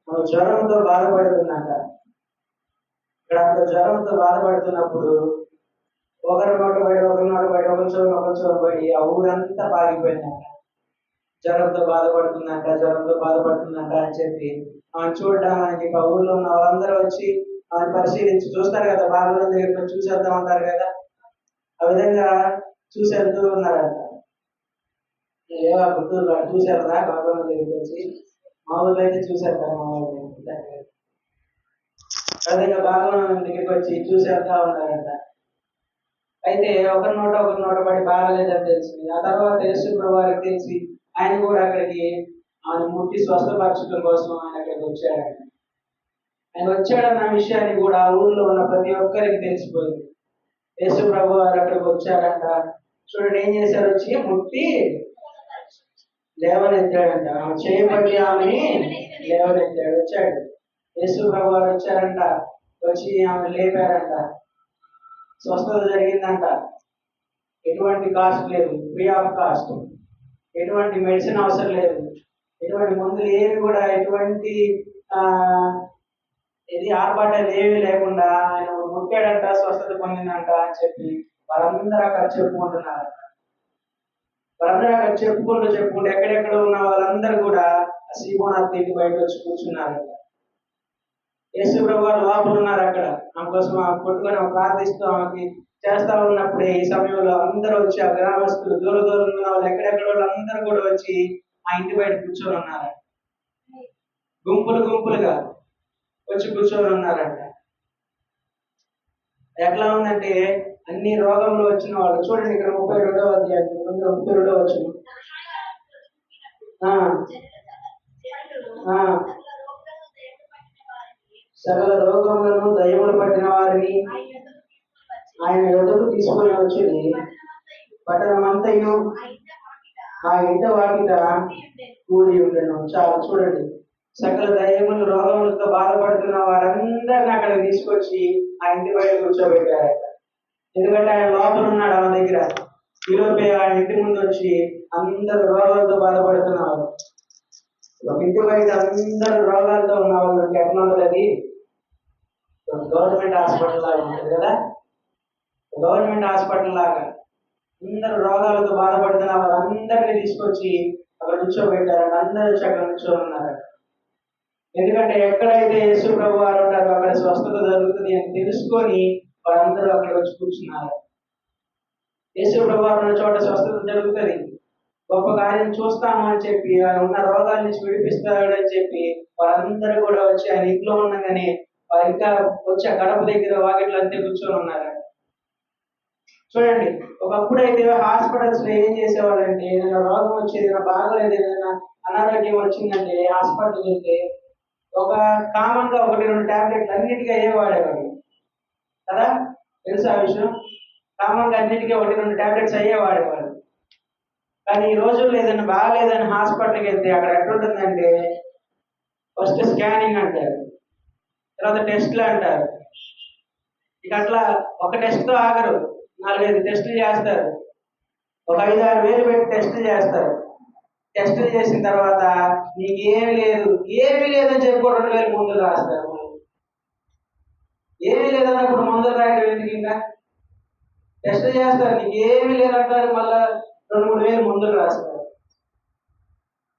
మనం జ్వరంతో బాధపడుతున్నాక ఇక్కడ అంత జ్వరంతో బాధపడుతున్నప్పుడు ఒకరి నోట పడి ఒకరి చోట పడి ఆ ఊరంతా బాగిపోయిందంట. జ్వరంతో బాధపడుతుందంట అని చెప్పి ఆమె చూడడానికి ఆ ఊర్లో ఉన్న వాళ్ళందరూ వచ్చి ఆమె పరిశీలించి చూస్తారు కదా, బాగా దగ్గర చూసేద్దాం అంటారు కదా. ఆ విధంగా చూసేస్తూ ఉన్నారంట. ఏవా గుంటూరు చూసారా బాబా దగ్గరికి వచ్చి? మా ఊళ్ళో అయితే చూసేస్తారు. మా ఊళ్ళో విధంగా బాగా దగ్గరికి వచ్చి చూసేస్తా ఉన్నారంట. అయితే ఒకరి నోట పడి బాగాలేదని తెలిసింది. ఆ తర్వాత యేసుప్రభువు వారికి తెలిసి ఆయన కూడా అక్కడికి ఆయన ముట్టి స్వస్థపరచడం కోసం ఆయన అక్కడికి వచ్చాడంట. ఆయన వచ్చాడన్న విషయాన్ని కూడా ఆ ఊళ్ళో ఉన్న ప్రతి ఒక్కరికి తెలిసిపోయింది. యేసుప్రభువు వారు అక్కడికి వచ్చాడంట. చూడండి ఏం చేశారు, వచ్చి ముట్టి లేవనెత్తాడంట. చేయబట్టి ఆమెని లేవనెత్తాడు. వచ్చాడు యేసుప్రభువు వారు వచ్చారంట. వచ్చి ఆమె లేపారంట. స్వస్థత జరిగిందంట. ఎటువంటి కాస్ట్ లేదు, ఫ్రీ ఆఫ్ కాస్ట్. ఎటువంటి మెడిసిన్ అవసరం లేదు, ఎటువంటి మందులు ఏమి కూడా, ఎటువంటి ఇది ఆర్భాటాలు ఏమీ లేకుండా ఆయన ముట్టాడంట, స్వస్థత పొందిందంట అని చెప్పి వారందరూ అక్కడ చెప్పుకుంటున్నారంట. వారందరూ అక్కడ చెప్పుకుంటూ ఎక్కడెక్కడ ఉన్న వాళ్ళందరూ కూడా సీమోను అత్త ఇంటి బయట వచ్చి కూర్చున్నారంట. యేసుప్రభువు వారు లోపల ఉన్నారు. అక్కడ ఆమె కోసం కొట్టుకొని ప్రార్థిస్తూ ఆమెకి చేస్తా ఉన్నప్పుడే ఈ సమయంలో అందరూ వచ్చి ఆ గ్రామస్తులు దూరం ఉన్న వాళ్ళు ఎక్కడెక్కడ వాళ్ళు అందరూ కూడా వచ్చి ఆ ఇంటి బయట కూర్చొని ఉన్నారంట. గుంపులుగా వచ్చి కూర్చొని ఉన్నారంట. ఎట్లా ఉందంటే అన్ని రోగంలో వచ్చిన వాళ్ళు చూడండి. ఇక్కడ 32వ అధ్యాయం 32వ వచనం. సకల రోగములను దయ్యములు పట్టిన వారిని ఆయన యొద్దకు తీసుకొని వచ్చి పట్టణమంతయు ఆ ఇంట వాకిట కూడి ఉండెను. చాలా చూడండి, సకల దయ్యములు రోగములతో బాధపడుతున్న వారందరిని అక్కడ తీసుకొచ్చి ఆ ఇంటి బయట కూర్చోబెట్టారట. ఎందుకంటే ఆయన లోపల ఉన్నాడు ఆమె దగ్గర. ఈలోపే ఆ ఇంటి ముందు వచ్చి అందరు రోగాలతో బాధపడుతున్నారు. ఒక ఇంటి బయట అందరు రోగాలతో ఉన్న వాళ్ళు ఎట్లా ఉండదు, గవర్నమెంట్ హాస్పిటల్ లాగా ఉంటుంది కదా. గవర్నమెంట్ హాస్పిటల్ లాగా అందరు రోగాలతో బాధపడుతున్న వాళ్ళందరినీ తీసుకొచ్చి అక్కడ కూర్చోబెట్టారంట. అందరూ వచ్చి అక్కడ కూర్చొని ఉన్నారట. ఎందుకంటే ఎక్కడైతే యేసుప్రభువు వారు ఉంటారో అక్కడ స్వస్థత జరుగుతుంది అని తెలుసుకొని వారందరూ అక్కడ వచ్చి కూర్చున్నారు. యేసుప్రభువు వారు ఉన్న చోట స్వస్థత జరుగుతుంది, గొప్ప కార్యం చూస్తాము అని చెప్పి, ఆయన ఉన్న రోగాల నుంచి విడిపిస్తాడు అని చెప్పి వారందరూ కూడా వచ్చి ఆయన ఇంట్లో ఉండగానే వారు ఇంకా వచ్చి ఆ గడప దగ్గర వాకిట్లు అంతే కూర్చొని ఉన్నారంట. చూడండి, ఒకప్పుడైతే హాస్పిటల్స్ లో ఏం చేసేవాళ్ళంటే ఏదైనా రోగం వచ్చేది, ఏదైనా బాగలేదు, ఏదైనా అనారోగ్యం వచ్చిందంటే హాస్పిటల్కి వెళ్తే ఒక కామన్ గా 1-2 టాబ్లెట్లు అన్నిటికీ అయ్యే వాడేవాడు కదా. తెలుసా ఆ విషయం? కామన్ గా అన్నిటికీ 1-2 టాబ్లెట్స్ అయ్యే వాడేవాడు. కానీ ఈ రోజుల్లో ఏదైనా బాగాలేదని హాస్పిటల్కి వెళ్తే అక్కడ ఎట్లుంటుందంటే ఫస్ట్ స్కానింగ్ అంటారు, తర్వాత టెస్ట్లు అంటారు. ఇక అట్లా ఒక టెస్ట్తో ఆగరు, 4-5 టెస్టులు చేస్తారు. ఒక 5-6 వేలు పెట్టి టెస్టులు చేస్తారు. టెస్టులు చేసిన తర్వాత నీకు ఏమీ లేదని చెప్పి 2,000 మందులు రాస్తారు. ఏమీ లేదన్నప్పుడు మందులు రాయడం ఎందుకు? ఇంకా టెస్టులు చేస్తారు, నీకు ఏమీ లేదంటారు, మళ్ళా 2-3 వేలు మందులు రాస్తారు.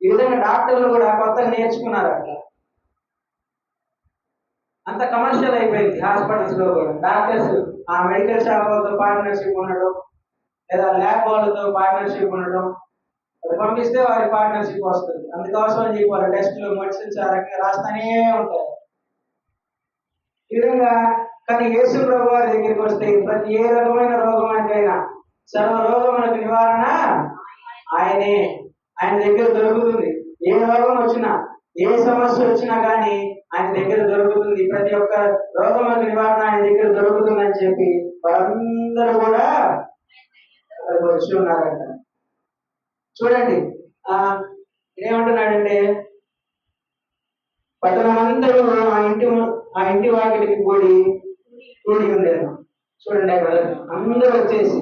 ఈ విధంగా డాక్టర్లు కూడా కొత్తగా నేర్చుకున్నారు. అట్లా అంత కమర్షియల్ అయిపోయింది హాస్పిటల్స్ లో కూడా. డాక్టర్స్ ఆ మెడికల్ షాప్ వాళ్ళతో పార్ట్నర్షిప్ ఉండడం, లేదా ల్యాబ్ వాళ్ళతో పార్ట్నర్షిప్ ఉండడం, అది పంపిస్తే వారి పార్ట్నర్షిప్ వస్తుంది. అందుకోసం అని చెప్పి వాళ్ళ టెస్టులు మెడిసిన్స్ ఆ రకంగా రాస్తానే ఉంటారు. ఈ విధంగా కానీ యేసు ప్రభు వారి దగ్గరికి వస్తే ప్రతి ఏ రకమైన రోగమైనా సర్వ రోగములకు నివారణ ఆయనే. ఆయన దగ్గర దొరుకుతుంది. ఏ రోగం వచ్చినా, ఏ సమస్య వచ్చినా కానీ ఆయన దగ్గర దొరుకుతుంది. ప్రతి ఒక్క రోగములకు నివారణ ఆయన దగ్గర దొరుకుతుందని చెప్పి వారందరూ కూడా అక్కడికి వచ్చి ఉన్నారంట. చూడండి ఏమంటున్నాడంటే, పట్టణమంతరూ ఆ ఇంటి వాకిలికి కూడి ఉండేది. చూడండి అక్కడ అందరూ వచ్చేసి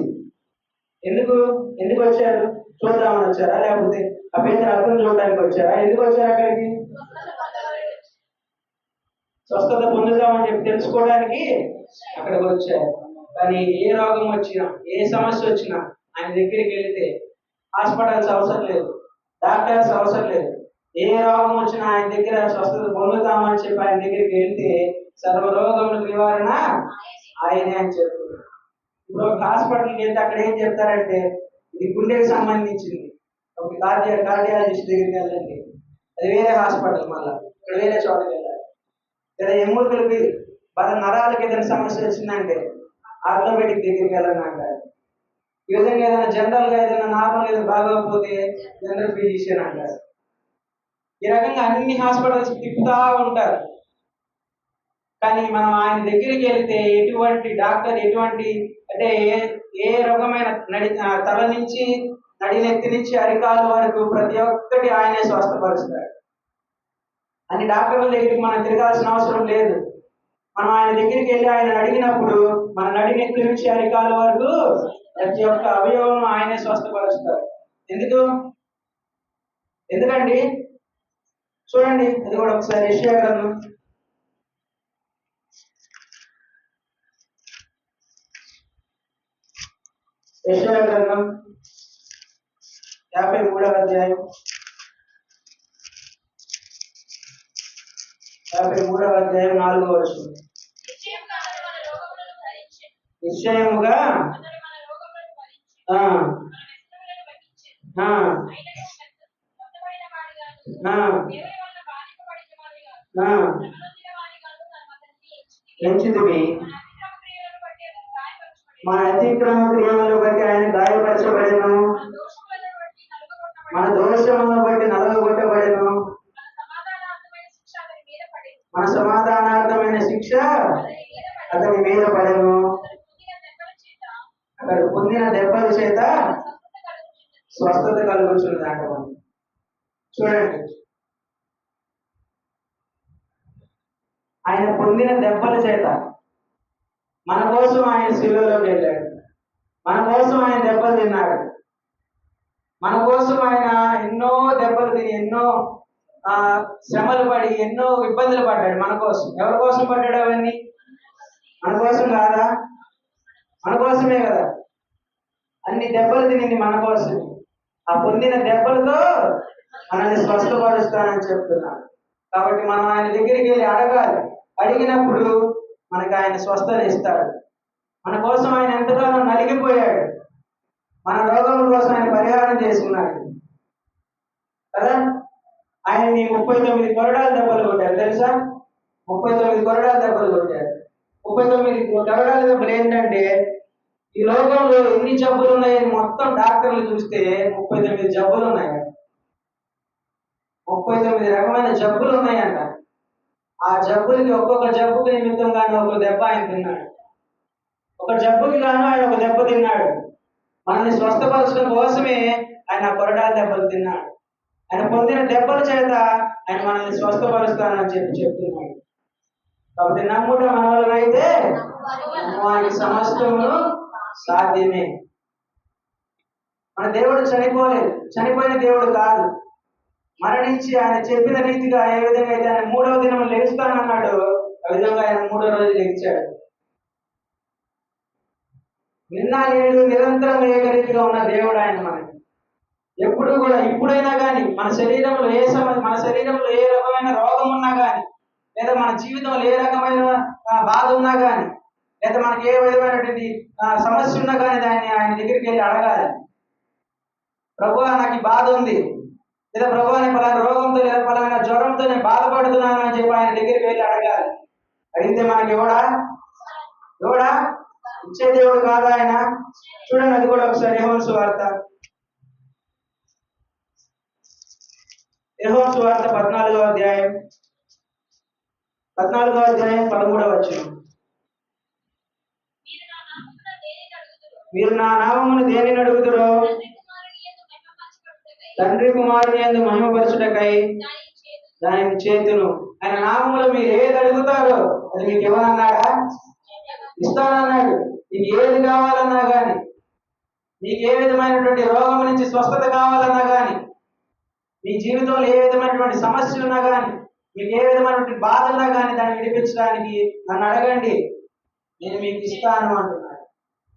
ఎందుకు వచ్చారు? చూద్దామని వచ్చారా, లేకపోతే ఆ పేదల అర్థం చూడడానికి వచ్చారా? ఎందుకు వచ్చారు అక్కడికి? స్వస్థత పొందుతామని చెప్పి తెలుసుకోవడానికి అక్కడికి వచ్చారు. కానీ ఏ రోగం వచ్చినా, ఏ సమస్య వచ్చినా ఆయన దగ్గరికి వెళితే హాస్పిటల్స్ అవసరం లేదు, డాక్టర్స్ అవసరం లేదు. ఏ రోగం వచ్చినా ఆయన దగ్గర స్వస్థత పొందుతామని చెప్పి ఆయన దగ్గరికి వెళ్తే సర్వరోగముల నివారణ ఆయనే అని చెప్తున్నారు. ఇప్పుడు ఒక హాస్పిటల్కి వెళ్తే అక్కడ ఏం చెప్తారంటే, ఇది గుండెకి సంబంధించింది, ఒక కార్డియాలజిస్ట్ దగ్గరికి వెళ్ళండి, అది వేరే హాస్పిటల్, మళ్ళీ ఇక్కడ వేరే చోటకి వెళ్ళాలి. లేదా ఎముకలకి బాగా నరాలకి ఏదైనా సమస్య వచ్చిందంటే ఆర్థోపెడిక్ దగ్గరికి వెళ్ళండి అంటారు. ఈ విధంగా ఏదైనా జనరల్ గా ఏదైనా నార్మల్ ఏదైనా బాగోకపోతే జనరల్ ఫిజిషియన్ అంటారు. ఈ రకంగా అన్ని హాస్పిటల్స్ తిప్పుతా ఉంటారు. కానీ మనం ఆయన దగ్గరికి వెళితే ఎటువంటి డాక్టర్ అంటే ఏ రకమైన తల నుంచి నడినెత్తి నుంచి అరికాల వరకు ప్రతి ఒక్కటి ఆయనే స్వస్థపరుస్తాడు. అన్ని డాక్టర్ల దగ్గరికి మనం తిరగాల్సిన అవసరం లేదు. మనం ఆయన దగ్గరికి వెళ్ళి ఆయన అడిగినప్పుడు మన నడినెత్తి నుంచి అరికాల వరకు ప్రతి ఒక్క అవయవం ఆయనే స్వస్థపరుస్తాడు. ఎందుకండి? చూడండి, అది కూడా ఒకసారి యెషయా గ్రంథం 53వ అధ్యాయం 4వ వచనం. నిశ్చయముగా ఎంచితివి, మన అతిక్రమ క్రియలను బట్టి ఆయన గాయపరచబడెను, మన దోషములను బట్టి నలగగొట్టబడెను, మన సమాధానార్థమైన శిక్ష అతని మీద పడెను, అతడు పొందిన దెబ్బల చేత స్వస్థత కలుగుతుంది అంట. చూడండి, ఆయన పొందిన దెబ్బల చేత మన కోసం ఆయన శిలువలోకి వెళ్ళాడు, మన కోసం ఆయన దెబ్బలు తిన్నాడు, మన కోసం ఆయన ఎన్నో దెబ్బలు తిని ఎన్నో శ్రమలు పడి ఎన్నో ఇబ్బందులు పడ్డాడు మన కోసం. ఎవరి కోసం పడ్డాడు అవన్నీ? మన కోసం కాదా? మన కోసమే కదా. అన్ని దెబ్బలు తినింది మన కోసమే. ఆ పొందిన దెబ్బలతో మనల్ని స్వస్థపరుస్తానని చెప్తున్నాడు. కాబట్టి మనం ఆయన దగ్గరికి వెళ్ళి అడగాలి. అడిగినప్పుడు మనకు ఆయన స్వస్థత ఇస్తాడు. మన కోసం ఆయన ఎంతగానో నలిగిపోయాడు. మన రోగం కోసం ఆయన పరిహారం చేసుకున్నాడు కదా. ఆయన్ని 39 కొరడాల దెబ్బలు కొట్టారు, తెలుసా? 39 కొరడాల దెబ్బలు కొట్టారు. 39 కొరడాల దెబ్బలు ఏంటంటే, ఈ లోకంలో ఎన్ని జబ్బులు ఉన్నాయని మొత్తం డాక్టర్లు చూస్తే 39 జబ్బులు ఉన్నాయి. 39 రకమైన జబ్బులు ఉన్నాయంట. ఆ జబ్బులకి ఒక్కొక్క జబ్బుకి నిమిత్తంగానే ఒక దెబ్బ ఆయన తిన్నాడు. ఒక జబ్బుకి గాను ఆయన ఒక దెబ్బ తిన్నాడు. మనల్ని స్వస్థపరచడం కోసమే ఆయన కొరడాల దెబ్బలు తిన్నాడు. ఆయన పొందిన దెబ్బల చేత ఆయన మనల్ని స్వస్థపరుస్తానని చెప్తున్నాడు. కాబట్టి నమ్ముట మన వలన అయితే నమ్మువానికి సమస్తమును సాధ్యమే. మన దేవుడు చనిపోలేదు, చనిపోయిన దేవుడు కాదు. మరణించి ఆయన చెప్పిన రీతిగా ఏ విధంగా అయితే ఆయన 3వ దినం లెగుస్తానన్నాడు, ఆ విధంగా ఆయన 3వ రోజు లెగిచాడు. నిన్న నేడు నిరంతరం ఏకరీతిగా ఉన్న దేవుడు ఆయన మనకి. ఎప్పుడు కూడా ఇప్పుడైనా కానీ మన శరీరంలో ఏ రకమైన రోగం ఉన్నా కానీ, లేదా మన జీవితంలో ఏ రకమైన బాధ ఉన్నా కానీ, లేదా మనకి ఏ విధమైనటువంటి సమస్య ఉన్నా కానీ దాన్ని ఆయన దగ్గరికి వెళ్ళి అడగాలి. ప్రభువా నాకు ఈ బాధ ఉంది, లేదా ప్రభువా నేను పలానా రోగంతో లేదా పలానా జ్వరంతో నేను బాధపడుతున్నాను అని చెప్పి ఆయన దగ్గరికి వెళ్ళి అడగాలి. అడిగితే మనకి ఎవడా ఇచ్చే దేవుడు కాదు ఆయన. చూడండి అది కూడా ఒకసారి యోహాను సువార్త 14వ అధ్యాయం 13వ వచనం. మీరు నా నామమును దేనిని అడుగుదురో తండ్రి కుమారుని యందు మహిమపరచుటకై దానిని చేతును. ఆయన నామములో మీరు ఏది అడుగుతారో అది మీకు ఇవ్వనన్నాడా? ఇస్తానన్నాడు. మీకు ఏది కావాలన్నా కానీ, మీకు ఏ విధమైనటువంటి రోగం నుంచి స్వస్థత కావాలన్నా కానీ, మీ జీవితంలో ఏ విధమైనటువంటి సమస్యలు ఉన్నా కానీ, మీకు ఏ విధమైనటువంటి బాధ ఉన్నా కానీ దాన్ని విడిపించడానికి నన్ను అడగండి, నేను మీకు ఇస్తాను అంటున్నాడు.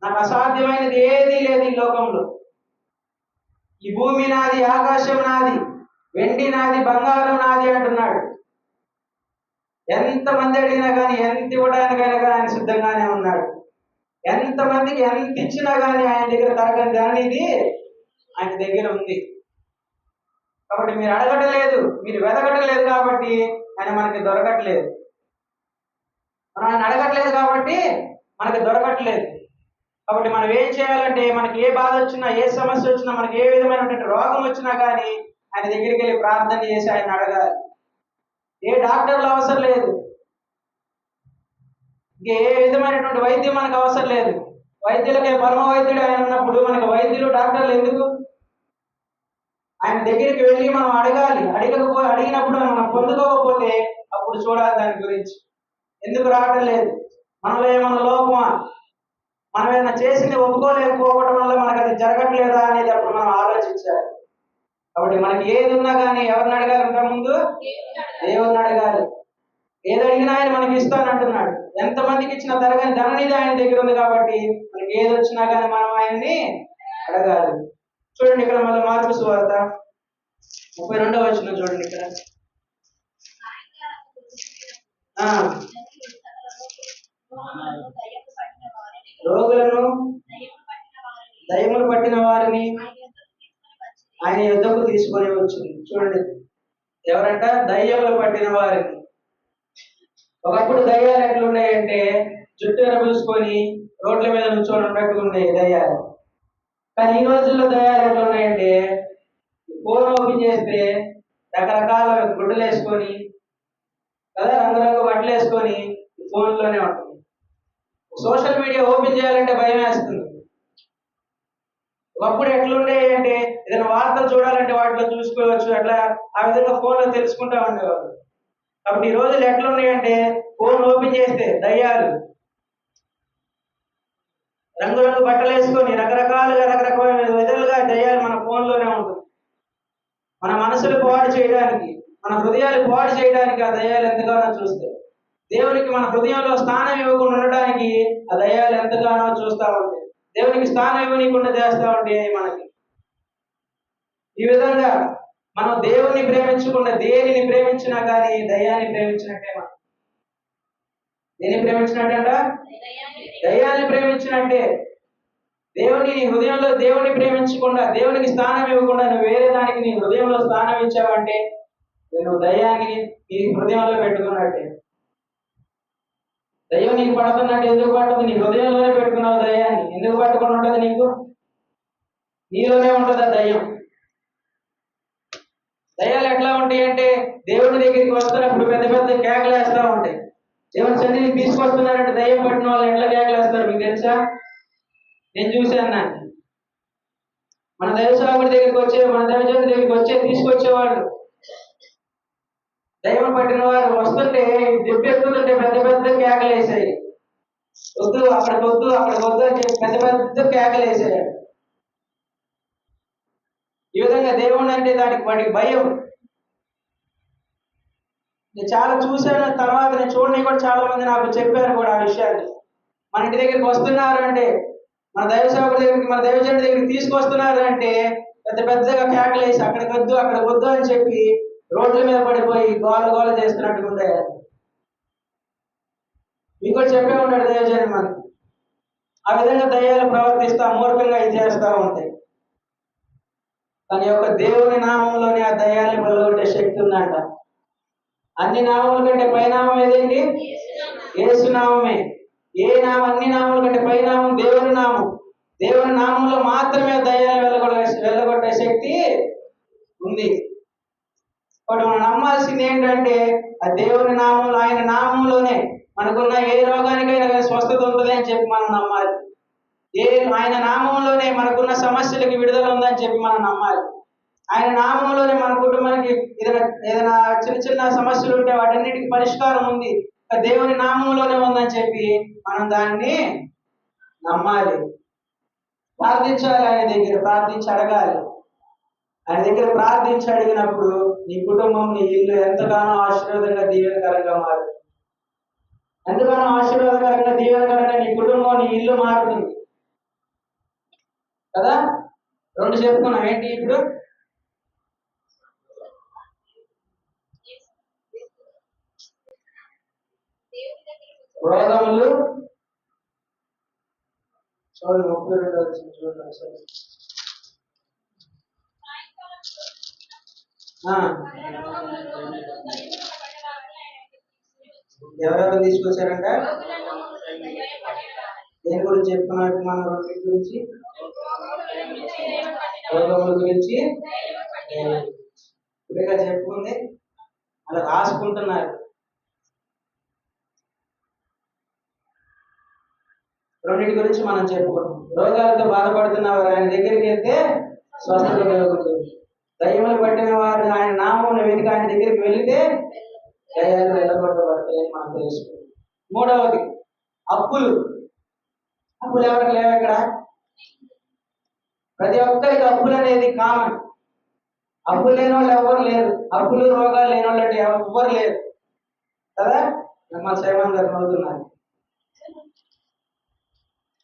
నాకు అసాధ్యమైనది ఏదీ లేదు ఈ లోకంలో. ఈ భూమి నాది, ఆకాశం నాది, వెండి నాది, బంగారం నాది అంటున్నాడు. ఎంతమంది అడిగినా కానీ, ఎంత ఇవ్వడానికైనా కానీ ఆయన సిద్ధంగానే ఉన్నాడు. ఎంతమందికి ఎంత ఇచ్చినా కానీ ఆయన దగ్గర తరగని ధననిధి ఆయన దగ్గర ఉంది. కాబట్టి మీరు అడగట్లేదు, మీరు వెతకట్లేదు కాబట్టి ఆయన మనకి దొరకట్లేదు. మనం ఆయన అడగట్లేదు కాబట్టి మనకి దొరకట్లేదు. కాబట్టి మనం ఏం చేయాలంటే, మనకి ఏ బాధ వచ్చినా, ఏ సమస్య వచ్చినా, మనకి ఏ విధమైనటువంటి రోగం వచ్చినా కానీ ఆయన దగ్గరికి వెళ్ళి ప్రార్థన చేసి ఆయన అడగాలి. ఏ డాక్టర్లు అవసరం లేదు, ఇంకే ఏ విధమైనటువంటి వైద్యం మనకు అవసరం లేదు. వైద్యులకే పరమ వైద్యుడు ఆయన ఉన్నప్పుడు మనకు వైద్యులు డాక్టర్లు ఎందుకు? ఆయన దగ్గరికి వెళ్ళి మనం అడగాలి. అడిగినప్పుడు మనం పొందుకోకపోతే అప్పుడు చూడాలి దాని గురించి. ఎందుకు రావటం లేదు? మనలో ఏమన్నా లోపమా? మనం ఏమైనా చేసింది ఒప్పుకోలేకపోవడం వల్ల మనకు అది జరగట్లేదా అనేది అప్పుడు మనం ఆలోచించాలి. కాబట్టి మనకి ఏది ఉన్నా కానీ ఎవరిని అడగాలి? అంత ముందు దేవుని అడగాలి. ఏది అడిగినా ఆయన మనకి ఇస్తానంటున్నాడు. ఎంతమందికి ఇచ్చిన తరగని ధననిధి ఆయన దగ్గర ఉంది కాబట్టి మనకి ఏది వచ్చినా కానీ మనం ఆయన్ని అడగాలి. చూడండి ఇక్కడ మళ్ళీ మార్కు సువార్త 32వ వచనం చూడండి. ఇక్కడ రోగులను దయ్యములు పట్టిన వారిని ఆయన యుద్ధకు తీసుకొని వచ్చింది. చూడండి, ఎవరంట? దయ్యములు పట్టిన వారిని. ఒకప్పుడు దయ్యాలు ఎట్లున్నాయంటే జుట్టు ఎరబూసుకొని రోడ్ల మీద నుంచొని ఉన్నట్టు ఉండేవి దయ్యాలు. కానీ ఈ రోజుల్లో దయ్యాలు ఎట్లున్నాయంటే ఫోన్ ఓపెన్ చేస్తే రకరకాల గుడ్డలు వేసుకొని కదా, రంగురంగు బట్టలు వేసుకొని ఫోన్లోనే ఉంటుంది. సోషల్ మీడియా ఓపెన్ చేయాలంటే భయం వేస్తుంది. ఒకప్పుడు ఎట్లుండే అంటే ఏదైనా వార్తలు చూడాలంటే వాటిలో చూసుకోవచ్చు, అట్లా ఆ విధంగా ఫోన్లో తెలుసుకుంటా ఉండేవాళ్ళు. కాబట్టి ఈ రోజులు ఎట్లున్నాయంటే ఫోన్ ఓపెన్ చేస్తే దయ్యాలు రంగురంగు బట్టలు వేసుకొని రకరకాల విధాలుగా దయ్యాలు మన ఫోన్లోనే ఉంటుంది. మన మనసులు పాడు చేయడానికి, మన హృదయాలు పాడు చేయడానికి ఆ దయ్యాలు ఎంతగానో చూస్తాయి. దేవునికి మన హృదయంలో స్థానం ఇవ్వకుండా ఉండడానికి ఆ దయ్యాలు ఎంతగానో చూస్తూ ఉంటాయి. దేవునికి స్థానం ఇవ్వనీయకుండా చేస్తూ ఉంటాయి మనకి. ఈ విధంగా మనం దేవుని ప్రేమించకుండా దేనిని ప్రేమించినా కానీ దయ్యాన్ని ప్రేమించినట్టే. మనం దేన్ని ప్రేమించినట్టంట? దయ్యాన్ని ప్రేమించినట్టే. దేవుని నీ హృదయంలో దేవుని ప్రేమించకుండా, దేవునికి స్థానం ఇవ్వకుండా నువ్వు వేరే దానికి నీ హృదయంలో స్థానం ఇచ్చావంటే నువ్వు దయ్యాన్ని నీ హృదయంలో పెట్టుకున్నట్టే. దయ్యం నీకు పడుతున్నట్టు ఎందుకు పడుతుంది? నీ హృదయంలోనే పెట్టుకున్నావు దయ్యాన్ని. ఎందుకు పట్టుకుని ఉంటుంది? నీకు నీలోనే ఉంటుంది ఆ దయ్యం. దయ్యాలు ఎట్లా ఉంటాయి అంటే దేవుని దగ్గరికి వస్తున్నప్పుడు పెద్ద పెద్ద కేకలు వేస్తూ ఉంటాయి. దేవుని సన్నిధికి తీసుకొస్తున్నారంటే దయ్యం పట్టిన వాళ్ళు ఎట్లా కేకలు వేస్తారు మీకు తెలుసా? నేను చూశాను. మన దైవ సేవకుడి దగ్గరికి వచ్చే మన దైవజనుడి దగ్గరికి తీసుకొచ్చేవాళ్ళు. దైవం పట్టిన వారు వస్తుంటే దెబ్బెత్తుతుంటే పెద్ద పెద్ద కేకలు వేసాయి. వద్దు అక్కడికి వద్దు అని చెప్పి పెద్ద పెద్ద కేకలు వేసాడు. ఈ విధంగా దేవుడు అంటే వాటికి భయం. నేను చాలా చూశాను. తర్వాత నేను చూడని కూడా చాలా మంది నాకు చెప్పారు కూడా ఆ విషయాన్ని. మన ఇంటి దగ్గరికి వస్తున్నారు అంటే, మన దైవ సేవకుడి దగ్గరికి, మన దైవజనుడి దగ్గరికి తీసుకొస్తున్నారు అంటే పెద్ద పెద్దగా కేకలు వేసి అక్కడికి వద్దు అని చెప్పి రోడ్ల మీద పడిపోయి గోల చేస్తున్నట్టుగా ఉండే. మీకు కూడా చెప్పే ఉన్నాడు దైవజనుడు మనకి. ఆ విధంగా దయ్యాలు ప్రవర్తిస్తూ మూర్ఖంగా ఇది చేస్తూ ఉంటాయి. తన యొక్క దేవుని నామంలోనే ఆ దయ్యాన్ని వెలుగొట్టే శక్తి ఉందంట. అన్ని నామముల కంటే పైనామం ఏదండి? యేసు నామమే. అన్ని నామముల కంటే పైనామం దేవుని నామం. దేవుని నామంలో మాత్రమే దయ్యాన్ని వెళ్ళగొట్టే శక్తి ఉంది. ఇప్పుడు మనం నమ్మాల్సింది ఏంటంటే ఆ దేవుని నామంలో, ఆయన నామంలోనే మనకున్న ఏ రోగానికైనా కానీ స్వస్థత ఉంటుంది అని చెప్పి మనం నమ్మాలి. ఆయన నామంలోనే మనకున్న సమస్యలకి విడుదల ఉందని చెప్పి మనం నమ్మాలి. ఆయన నామంలోనే మన కుటుంబానికి ఏదైనా చిన్న సమస్యలు ఉంటే వాటన్నిటికి పరిష్కారం ఉంది, దేవుని నామంలోనే ఉందని చెప్పి మనం దాన్ని నమ్మాలి. ప్రార్థించాలి, ఆయన దగ్గర ప్రార్థించి అడగాలి. ఆయన దగ్గర ప్రార్థించి అడిగినప్పుడు నీ కుటుంబం, నీ ఇల్లు ఎంతగానో ఆశీర్వాదంగా దీవెనకరంగా మారుతుంది. ఎంతగానో ఆశీర్వాదకరంగా దీవెనకరంగా నీ కుటుంబం, నీ ఇల్లు మారుతుంది కదా. 2 చెప్పుకున్నాం. ఏంటి ఇప్పుడు? రోగములు చూడండి, 32 చూడండి సార్. ఎవరెవరు తీసుకొచ్చారంట? దేని గురించి చెప్పుకున్నట్టు మనం రోగం గురించి, రోగముల గురించి ఇప్పుడుగా చెప్పుకుంది. అలా రాసుకుంటున్నారు. రెండింటి గురించి మనం చెప్పుకున్నాం. రోగాలతో బాధపడుతున్నవారు ఆయన దగ్గరికి వెళ్తే స్వస్థత కలుగుతుంది. దయ్యములు పట్టిన వారు ఆయన నామమును వెతికి ఆయన దగ్గరికి వెళితే దయ్యాలు వెళ్ళగొట్టబడతాయని మనం తెలుసుకుంటాం. 3వది అప్పులు. అప్పులు ఎవరికి లేవు ఇక్కడ? ప్రతి ఒక్కరికి అప్పులు అనేది కామన్. అప్పులు లేని వాళ్ళు ఎవరు లేరు. అప్పులు రోగాలు లేని వాళ్ళు అంటే ఎవ్వరు లేరు కదా. మా సేవన్ గారు నవ్వుతున్నారు.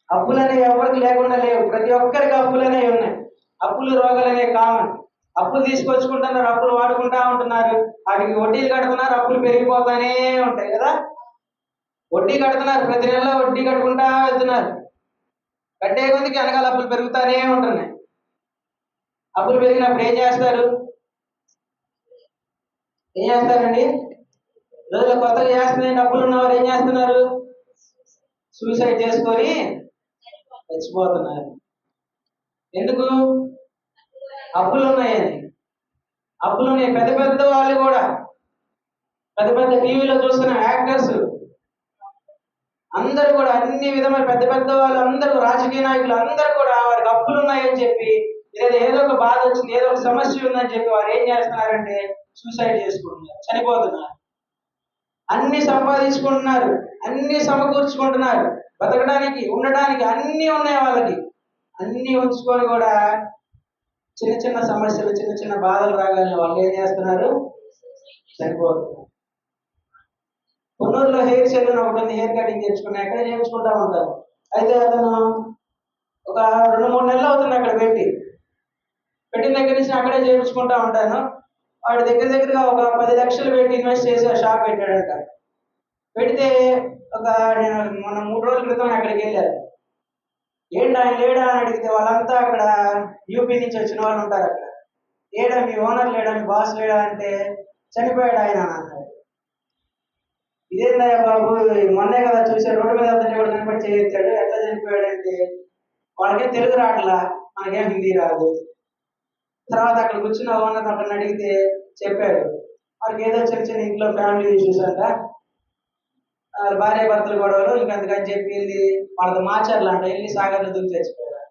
అప్పులు అనేవి ఎవరికి లేకుండా లేవు. ప్రతి ఒక్కరికి అప్పులు అనేవి ఉన్నాయి. అప్పులు రోగాలు అనేవి కామన్. అప్పులు తీసుకొచ్చుకుంటున్నారు, అప్పులు వాడుకుంటా ఉంటున్నారు, వాటికి వడ్డీలు కడుతున్నారు, అప్పులు పెరిగిపోతానే ఉంటాయి కదా. వడ్డీ కడుతున్నారు, ప్రతి నెలలో వడ్డీ కట్టుకుంటా వెళ్తున్నారు. కట్టే కొద్దికి వెనకాల అప్పులు పెరుగుతానే ఉంటున్నాయి. అప్పులు పెరిగినప్పుడు ఏం చేస్తారండి? రోజులు కొత్తగా చేస్తున్నాయి. అప్పులు ఉన్నవారు ఏం చేస్తున్నారు? సూసైడ్ చేసుకొని చచ్చిపోతున్నారు. ఎందుకు? అప్పులు ఉన్నాయని. అప్పులు ఉన్నాయి. పెద్ద పెద్ద వాళ్ళు కూడా, పెద్ద పెద్ద టీవీలో చూస్తున్న యాక్టర్స్ అందరూ కూడా, అన్ని విధమైన పెద్ద పెద్ద వాళ్ళు అందరూ, రాజకీయ నాయకులు అందరూ కూడా వారికి అప్పులు ఉన్నాయని చెప్పి, ఏదో ఒక బాధ వచ్చింది, ఏదో ఒక సమస్య ఉందని చెప్పి వారు ఏం చేస్తున్నారంటే సూసైడ్ చేసుకుంటున్నారు, చనిపోతున్నారు. అన్ని సంపాదించుకుంటున్నారు, అన్ని సమకూర్చుకుంటున్నారు, బతకడానికి, ఉండడానికి అన్ని ఉన్నాయి వాళ్ళకి. అన్ని ఉంచుకొని కూడా చిన్న చిన్న సమస్యలు, చిన్న చిన్న బాధలు రాగానే వాళ్ళు ఏం చేస్తున్నారు? చనిపోతున్నారు. కొన్నూరులో హెయిర్ సెలూన్ ఒకటి ఉంది. హెయిర్ కటింగ్ చేయించుకున్నా, ఎక్కడ చేయించుకుంటా ఉంటారు. అయితే అతను ఒక 2-3 నెలలు అవుతుంది అక్కడ పెట్టిన దగ్గర నుంచి అక్కడే చేయించుకుంటా ఉంటాను. వాడి దగ్గరగా ఒక 10 లక్షలు పెట్టి ఇన్వెస్ట్ చేసి ఆ షాప్ పెట్టాడంట. పెడితే మొన్న 3 రోజుల క్రితం అక్కడికి వెళ్ళారు. ఏంటి ఆయన లేడా అని అడిగితే వాళ్ళంతా అక్కడ యూపీ నుంచి వచ్చిన వాళ్ళు ఉంటారు. అక్కడ ఏడా మీ ఓనర్ లేడా, మీ బాస్ లేడా అంటే చనిపోయాడు ఆయన అన్నారు. ఇదేందయ్యా బాబు, మొన్నే కదా చూసారు, రోడ్డు మీద అతన్ని కూడా కనపడి చేయొచ్చాడు, ఎట్లా చనిపోయాడు అంటే వాళ్ళకేం తెలుగు రావట్లా, మనకేం హిందీ రాదు. తర్వాత అక్కడ కూర్చున్న ఓనర్ అతన్ని అడిగితే చెప్పాడు, వాళ్ళకి ఏదో చిన్న ఇంట్లో ఫ్యామిలీ ఇష్యూస్ అంట, భార్య భర్తలు గొడవలు, ఇంకందుకని చెప్పి వాళ్ళతో మార్చాలంట, వెళ్ళి సాగర్లో దూకి చచ్చిపోయాడు.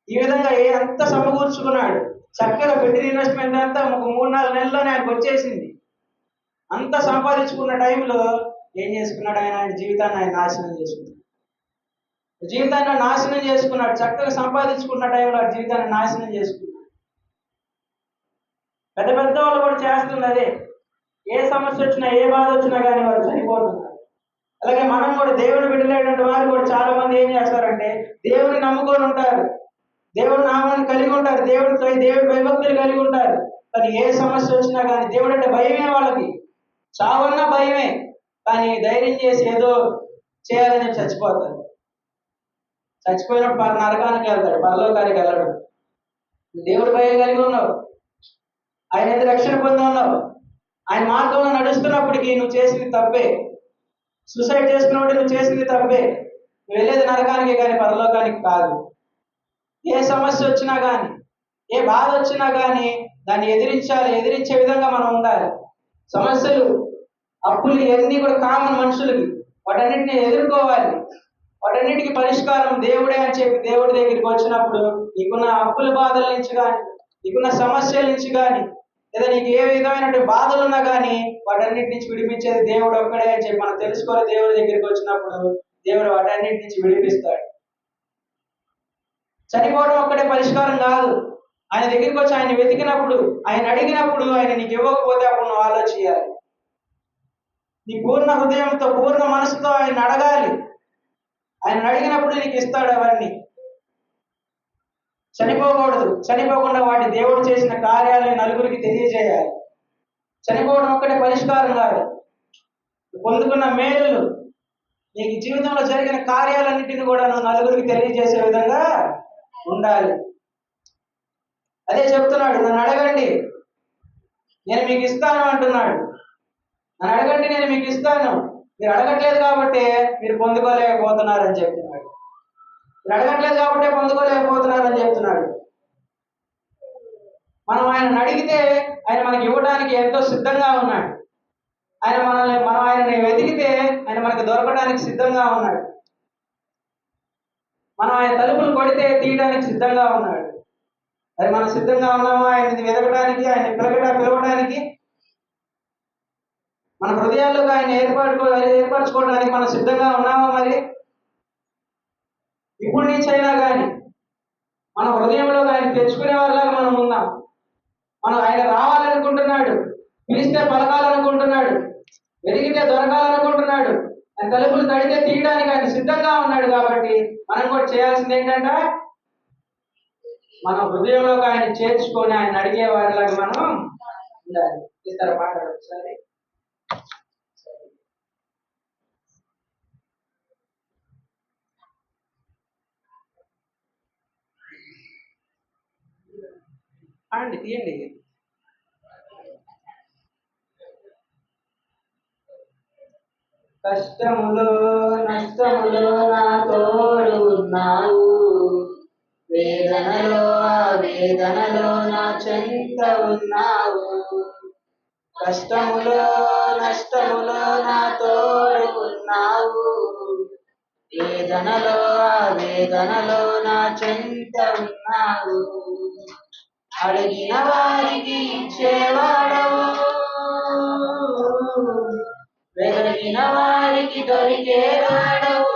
ఈ విధంగా అంత సమకూర్చుకున్నాడు. చక్కగా పెట్టిన ఇన్వెస్ట్మెంట్ అంతా ఒక 3-4 నెలల్లోనే ఆయనకు వచ్చేసింది. అంత సంపాదించుకున్న టైంలో ఏం చేసుకున్నాడు? ఆయన జీవితాన్ని నాశనం చేసుకున్నాడు. జీవితాన్ని నాశనం చేసుకున్నాడు. చక్కగా సంపాదించుకున్న టైంలో ఆ జీవితాన్ని నాశనం చేసుకున్నాడు. పెద్ద పెద్ద వాళ్ళు కూడా చేస్తుంది అదే. ఏ సమస్య వచ్చినా, ఏ బాధ వచ్చినా కానీ వారు చనిపోతున్నారు. అలాగే మనం కూడా దేవుని బిడ్డలైనటువంటి వారు కూడా చాలా మంది ఏం చేస్తారంటే దేవుని నమ్ముకొని ఉంటారు, దేవుని నామాన్ని కలిగి ఉంటారు, దేవుడి భయభక్తులు కలిగి ఉంటారు. కానీ ఏ సమస్య వచ్చినా కానీ దేవుడు అంటే భయమే వాళ్ళకి. చావన్నా భయమే. కానీ ధైర్యం చేసి ఏదో చేయాలని చచ్చిపోతారు. చచ్చిపోయినప్పుడు నరకానికి వెళ్తాడు, పరలోకానికి వెళ్ళడు. దేవుడి భయం కలిగి ఉన్నావు, ఆయన ఎంత రక్షణ పొంది ఉన్నావు, ఆయన మార్గంలో నడుస్తున్నప్పటికీ నువ్వు చేసింది తప్పే. సూసైడ్ చేసుకున్నప్పుడు నువ్వు చేసింది తప్పే. నువ్వు వెళ్ళేది నరకానికి కానీ పరలోకానికి కాదు. ఏ సమస్య వచ్చినా కానీ, ఏ బాధ వచ్చినా కానీ దాన్ని ఎదిరించాలి. ఎదిరించే విధంగా మనం ఉండాలి. సమస్యలు, అప్పులు ఇవన్నీ కూడా కామన్ మనుషులకి. వాటన్నిటిని ఎదుర్కోవాలి. వాటన్నిటికీ పరిష్కారం దేవుడే అని చెప్పి దేవుడి దగ్గరికి వచ్చినప్పుడు నీకున్న అప్పుల బాధల నుంచి కానీ, నీకున్న సమస్యల నుంచి కానీ, లేదా నీకు ఏ విధమైనటువంటి బాధలు ఉన్నా కానీ వాటన్నిటి నుంచి విడిపించేది దేవుడు ఒక్కడే అని చెప్పి మనం తెలుసుకోవాలి. దేవుడి దగ్గరికి వచ్చినప్పుడు దేవుడు వాటన్నిటి నుంచి విడిపిస్తాడు. చనిపోవడం ఒక్కటే పరిష్కారం కాదు. ఆయన దగ్గరికి వచ్చి ఆయన వెతికినప్పుడు, ఆయన అడిగినప్పుడు ఆయన నీకు ఇవ్వకపోతే అప్పుడు నువ్వు ఆలోచించాలి. నీ పూర్ణ హృదయంతో, పూర్ణ మనసుతో ఆయన అడగాలి. ఆయన అడిగినప్పుడు నీకు ఇస్తాడు అవన్నీ. చనిపోకూడదు. చనిపోకుండా వాటి దేవుడు చేసిన కార్యాలను నలుగురికి తెలియజేయాలి. చనిపోవడం ఒక్కటే పరిష్కారం కాదు. పొందుకున్న మేలులు, నీకు జీవితంలో జరిగిన కార్యాలన్నింటినీ కూడా నువ్వు నలుగురికి తెలియజేసే విధంగా ఉండాలి. అదే చెప్తున్నాడు, నన్ను అడగండి నేను మీకు ఇస్తాను అంటున్నాడు. నన్ను అడగండి నేను మీకు ఇస్తాను. మీరు అడగట్లేదు కాబట్టి మీరు పొందుకోలేకపోతున్నారని చెప్తున్నాడు. మీరు అడగట్లేదు కాబట్టి పొందుకోలేకపోతున్నారని చెప్తున్నాడు. మనం ఆయన అడిగితే ఆయన మనకి ఇవ్వడానికి ఎంతో సిద్ధంగా ఉన్నాడు. మనం ఆయనని వెతికితే ఆయన మనకు దొరకడానికి సిద్ధంగా ఉన్నాడు. మనం ఆయన తలుపులు కొడితే తీయడానికి సిద్ధంగా ఉన్నాడు. అది మనం సిద్ధంగా ఉన్నామా ఆయన్ని వెతకడానికి, ఆయన పిలవడానికి? మన హృదయాల్లోకి ఆయన ఏర్పరచుకోవడానికి మనం సిద్ధంగా ఉన్నామా? మరి ఇప్పుడు నుంచైనా కానీ మన హృదయంలో ఆయన తెచ్చుకునే వాళ్ళగా మనం ఉన్నాం. మనం ఆయన రావాలనుకుంటున్నాడు, పిలిస్తే పలకాలనుకుంటున్నాడు, వెతికితే దొరకాలనుకుంటున్నాడు, ఆయన తలుపులు తడితే తీయడానికి ఆయన సిద్ధంగా ఉన్నాడు. కాబట్టి మనం కూడా చేయాల్సింది ఏంటంటే మన హృదయంలోకి ఆయన చేర్చుకొని ఆయన అడిగే వారిలాగా మనం ఉండాలి. ఇస్తారా మాట్లాడదు సరే? అండి తీయండి. కష్టములో నష్టములో నా తోడు ఉన్నావు, వేదనలో వేదనలో నా చెంత ఉన్నావు. కష్టములో నష్టములో నా తోడు ఉన్నావు, వేదనలో వేదనలో నా చెంత ఉన్నావు. అడిగిన వారికి ఇచ్చేవాడవు, వెదకిన వారికి దొరికేవాడవు.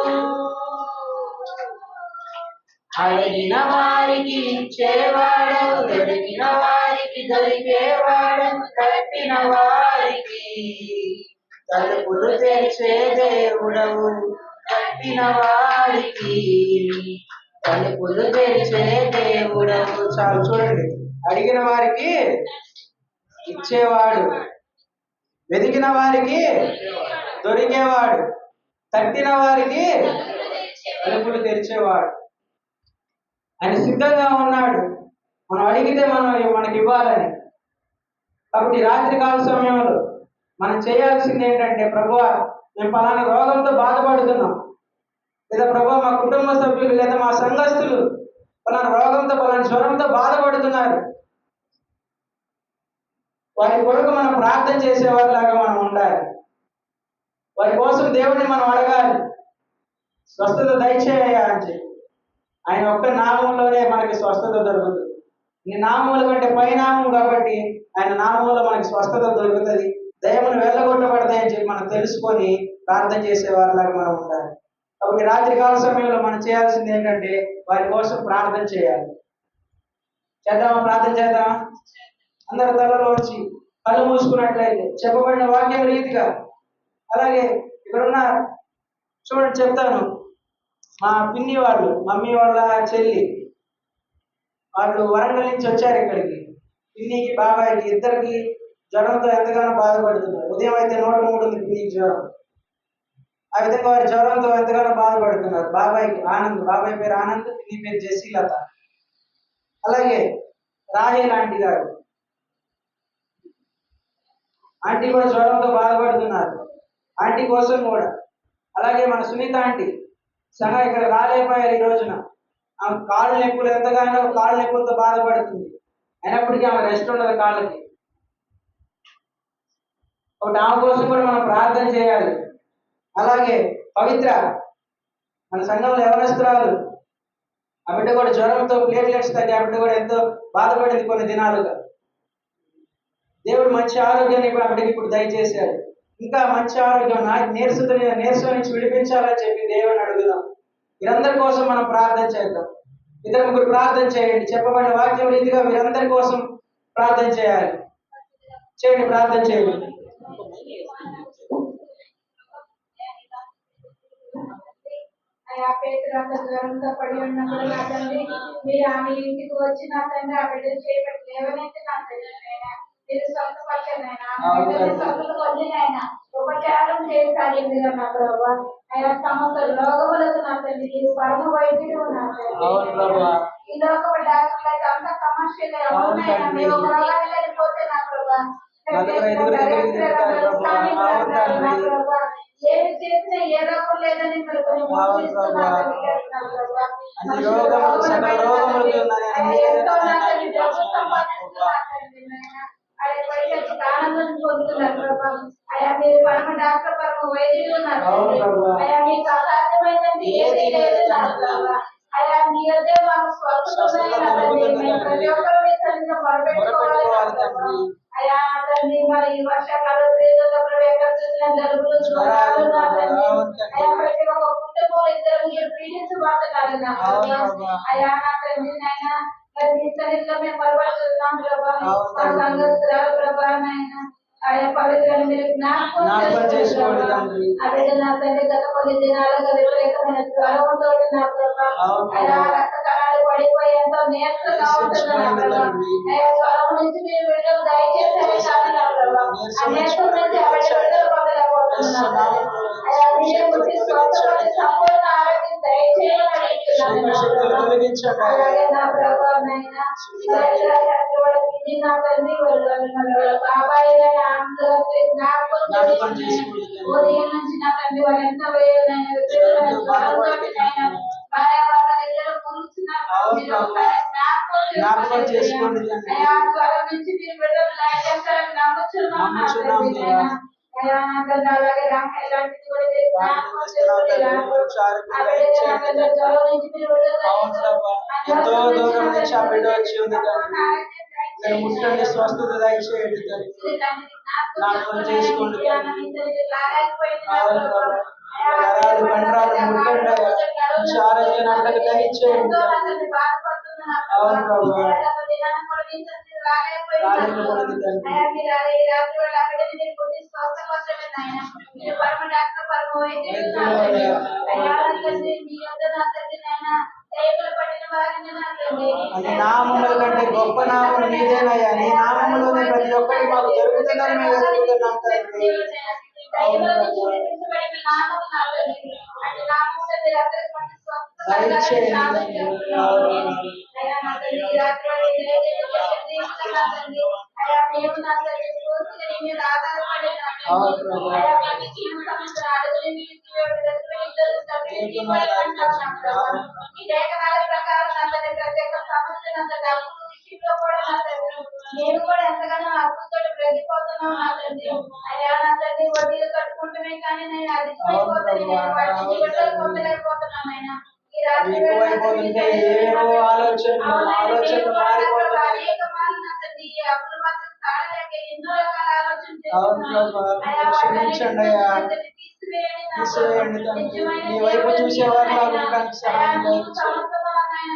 అడిగిన వారికి ఇచ్చేవాడవు, దొరికిన వారికి దొరికేవాడవు. తట్టిన వారికి తలుపులు తెరిచే దేవుడవు, తట్టిన వారికి తలుపులు తెరిచే దేవుడవు. చాలు చూడండి, అడిగిన వారికి ఇచ్చేవాడు, వెతికిన వారికి దొరికేవాడు, తట్టిన వారికి తలుపులు తెరిచేవాడు. ఆయన సిద్ధంగా ఉన్నాడు మనం అడిగితే మనకి ఇవ్వాలని. కాబట్టి రాత్రి కాల సమయంలో మనం చేయాల్సింది ఏంటంటే, ప్రభువా మేము పలానా రోగంతో బాధపడుతున్నాం, లేదా ప్రభువా మా కుటుంబ సభ్యులు లేదా మా సంఘస్థులు పలానా రోగంతో పలానా జ్వరంతో బాధపడుతున్నారు, వారి కొరకు మనం ప్రార్థన చేసేవారిలాగా మనం ఉండాలి. వారి కోసం దేవుడిని మనం అడగాలి, స్వస్థత దయచేయ అని చెప్పి. ఆయన ఒక్క నామంలోనే మనకి స్వస్థత దొరుకుతుంది. ఈ నామముల కంటే పై నామం కాబట్టి ఆయన నామంలో మనకి స్వస్థత దొరుకుతుంది. దయమును వెళ్ళగొట్టబడతాయని చెప్పి మనం తెలుసుకొని ప్రార్థన చేసే వారిలాగా మనం ఉండాలి. కాబట్టి రాత్రికాల సమయంలో మనం చేయాల్సింది ఏంటంటే వారి కోసం ప్రార్థన చేయాలి. చేద్దామా? ప్రార్థన చేద్దామా? అందరి తలలో వచ్చి కళ్ళు మూసుకున్నట్లయితే చెప్పబడిన వాక్యం రీతిగా. అలాగే ఇక్కడున్న చూడండి, చెప్తాను. మా పిన్ని వాళ్ళు, మమ్మీ వాళ్ళ చెల్లి, వాళ్ళు వరంగల్ నుంచి వచ్చారు ఇక్కడికి. పిన్నికి బాబాయికి ఇద్దరికి జ్వరంతో ఎంతగానో బాధపడుతున్నారు. ఉదయం అయితే 103 ఉంది పిన్నికి జ్వరం. ఆ విధంగా వారి జ్వరంతో ఎంతగానో బాధపడుతున్నారు. బాబాయికి ఆనంద్, బాబాయ్ పేరు ఆనంద్, పిన్ని పేరు జెసిలత. అలాగే రాహేల్ ఆంటీ గారు, ఆంటీ కూడా జ్వరంతో బాధపడుతున్నారు. ఆంటీ కోసం కూడా. అలాగే మన సునీత ఆంటీ సగా ఇక్కడ రాలేకపోయారు ఈ రోజున. ఆమె కాళ్ళు నొప్పులు, ఎంతగానో కాళ్ళు నొప్పులతో బాధపడుతుంది. అయినప్పటికీ ఆమె రెస్ట్ ఉండదు కాళ్ళకి. ఒకటి ఆమె కోసం కూడా మనం ప్రార్థన చేయాలి. అలాగే పవిత్ర, మన సంఘంలో యవనస్తురాలు, ఆ బిడ్డ కూడా జ్వరంతో ప్లేట్లెట్స్ తగ్గి ఆ బిడ్డ కూడా ఎంతో బాధపడింది కొన్ని దినాలుగా. దేవుడు మంచి ఆరోగ్యాన్ని ఇప్పుడు ఆ బిడ్డకి ఇప్పుడు దయచేశాడు. ఇంకా మంచి ఆరోగ్యం, నీరసం నుంచి విడిపించాలని చెప్పి దేవుని అడుగుదాం. వీరందరి కోసం మనం ప్రార్థన చేద్దాం. ఇద్దరు ముగ్గురు ప్రార్థన చేయండి. చెప్పబడిన వాక్యం రీతిగా వీరందరి కోసం ప్రార్థన చేయాలి. చేయండి, ప్రార్థన చేయండి. అయా పేతురు జ్వరంతో పడి ఉన్నప్పుడు నా తండ్రి, మీరు ఆమె ఇంటికి వచ్చి నా తండ్రి ఆ బిడ్డను చేపట్టి లేవనైతే నా తండ్రి నాయన మీరు స్వస్థపరిచారైనా స్వస్థత పొందినైనా ఉపచారం చేసాగింది నా ప్రభావ. అయా సమస్త రోగములకు నా తండ్రి మీరు పరమ వైద్యుడు నా తండ్రి. ఈ లోక డాక్టర్లు అయితే అంత కమర్షియల్ అవునైనా మీరు ఒక రోగాన్ని వెళ్ళిపోతే నా ప్రభావ ఏమి చేసినా ఏ రోగం లేదని ఆనందం పొందుతున్నారు ప్రభావ. అయా మీరు పరమ డాక్టర్, పరమ వైద్యులు ఉన్నారు. అయా మీకు అసాధ్యమైనది ఏది లేదు నా ప్రభావ. అయా మీరే మాకు స్వల్పమైన ప్రతి ఒక్కరు మీ సన్నిధిలో మొరపెట్టుకోవాలి. అయా తండ్రి, మరి ఈ వర్షాకాల జలుబులు, జ్వరాలు నా తండ్రి, అయా ప్రతి ఒక్క కుటుంబంలో ఇద్దరు మీరు పీడించబడుతున్నారు నా ప్రభావ. అయా నా తండ్రి నాయన మరి మీ సన్నిధిలో మేము బలపడుతున్నాం ప్రభావ. మా సంఘస్థురాలు ప్రభావ నాయన ఆయా పవిత్రను మీరు జ్ఞాపకం చేసుకోండి. అదే నా తండ్రి గత కొన్ని దినాలుగా విపరీతమైన జ్వరంతో నా ప్రభావ. అయా రక్త కణాలు పడిపోయి ఎంతో నీరసంగా ఉంటుంది నా ప్రభావ. అయా జ్వరం నుంచి మీరు విడుదల దయచేసి నా ప్రభావ. ఆ నీరసం నుంచి ఆ విడుదల పొందలేకపోతున్నారు. అయా మీరే వచ్చి స్వస్థపడి సంపూర్ణ ఆరోగ్యం దయచేయాలని అలాగే నా ప్రభావ నాయన నా తండ్రి బాబాయ్ జ్ఞాపకం ఉదయం నుంచి నా తండ్రి వాళ్ళు ఎంత జ్ఞాపకం చేసుకోండి. జ్వరం నుంచి మీరు బిడ్డలు దయచేస్తారని నమ్ముచున్నాం. అలాగే ఇలాంటిది కూడా జ్వరం నుంచి మీరు ఎంతో దూరం నుంచి ఆ బిడ్డ వచ్చి ఉంది. ముట్టండి, స్వస్థత దయచేయండి. జ్ఞాపకం చేసుకోండి. నరాలు కండరాలు ముట్టండి. ఆరోగ్యాన్ని అక్కడికి దయచేయండి. అవును ప్రభు, నీ నామముల కంటే గొప్ప నామం నీదేనయ్యా. నీ నామములోనే ప్రతి ఒక్కటి మాకు జరుగుతుందని మేము ఎదుగుతున్నాం తండ్రి. నేను కూడా ఎంతగానో అప్పుతో బ్రతిపోతున్నాను నా తండ్రి. అయ్యా నా తండ్రి వడ్డీలు కట్టుకుంటమే కానీ నేను అధికమైపోతున్నాను, పొందలేకపోతున్నాను. ఆయన ఈ ఈ రాత్రి అవి ఎక్కువైపోతుంటే ఏవో ఆలోచనలు మారిపోతున్నాయి. అనేక మార్లు నా తండ్రి ఈ అప్పుల బాధలు తాళలేక ఎన్నో రకాల ఆలోచన అవును ప్రభా, క్షమించండి అయ్యా. తీసివేయండి తండ్రి. మీ వైపు చూసేవారు నాకు ఉండడానికి సహాయం దయచేయండి.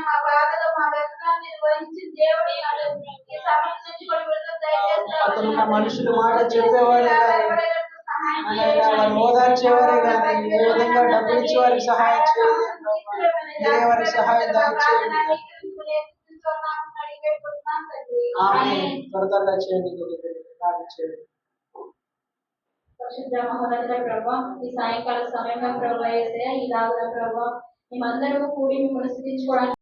మా బాధలు మా వ్యసనాలు నిర్వహించిన దేవుడు ఈ సమస్య నుంచి కూడా విడుదల దయచేసి అతనున్న మనుషులు మాట చెప్పేవారే కానీ ఆయన వారిని ఓదార్చేవారే కానీ ఏ విధంగా డబ్బులు ఇచ్చి వారికి సహాయం చేయలేదు ప్రభా. మీరే వారికి సహాయం దయచేయండి. ఆమె త్వరగా చేయండి, కార్యం చేయండి. పరిశుద్ధ మహోన్నత ప్రభా, ఈ సాయంకాల సమయంలో ప్రభా యేసయ్య, ఈ రాత్రి ప్రభా మేమందరూ కూడి మిమ్మల్ని స్తుతించుకోవడానికి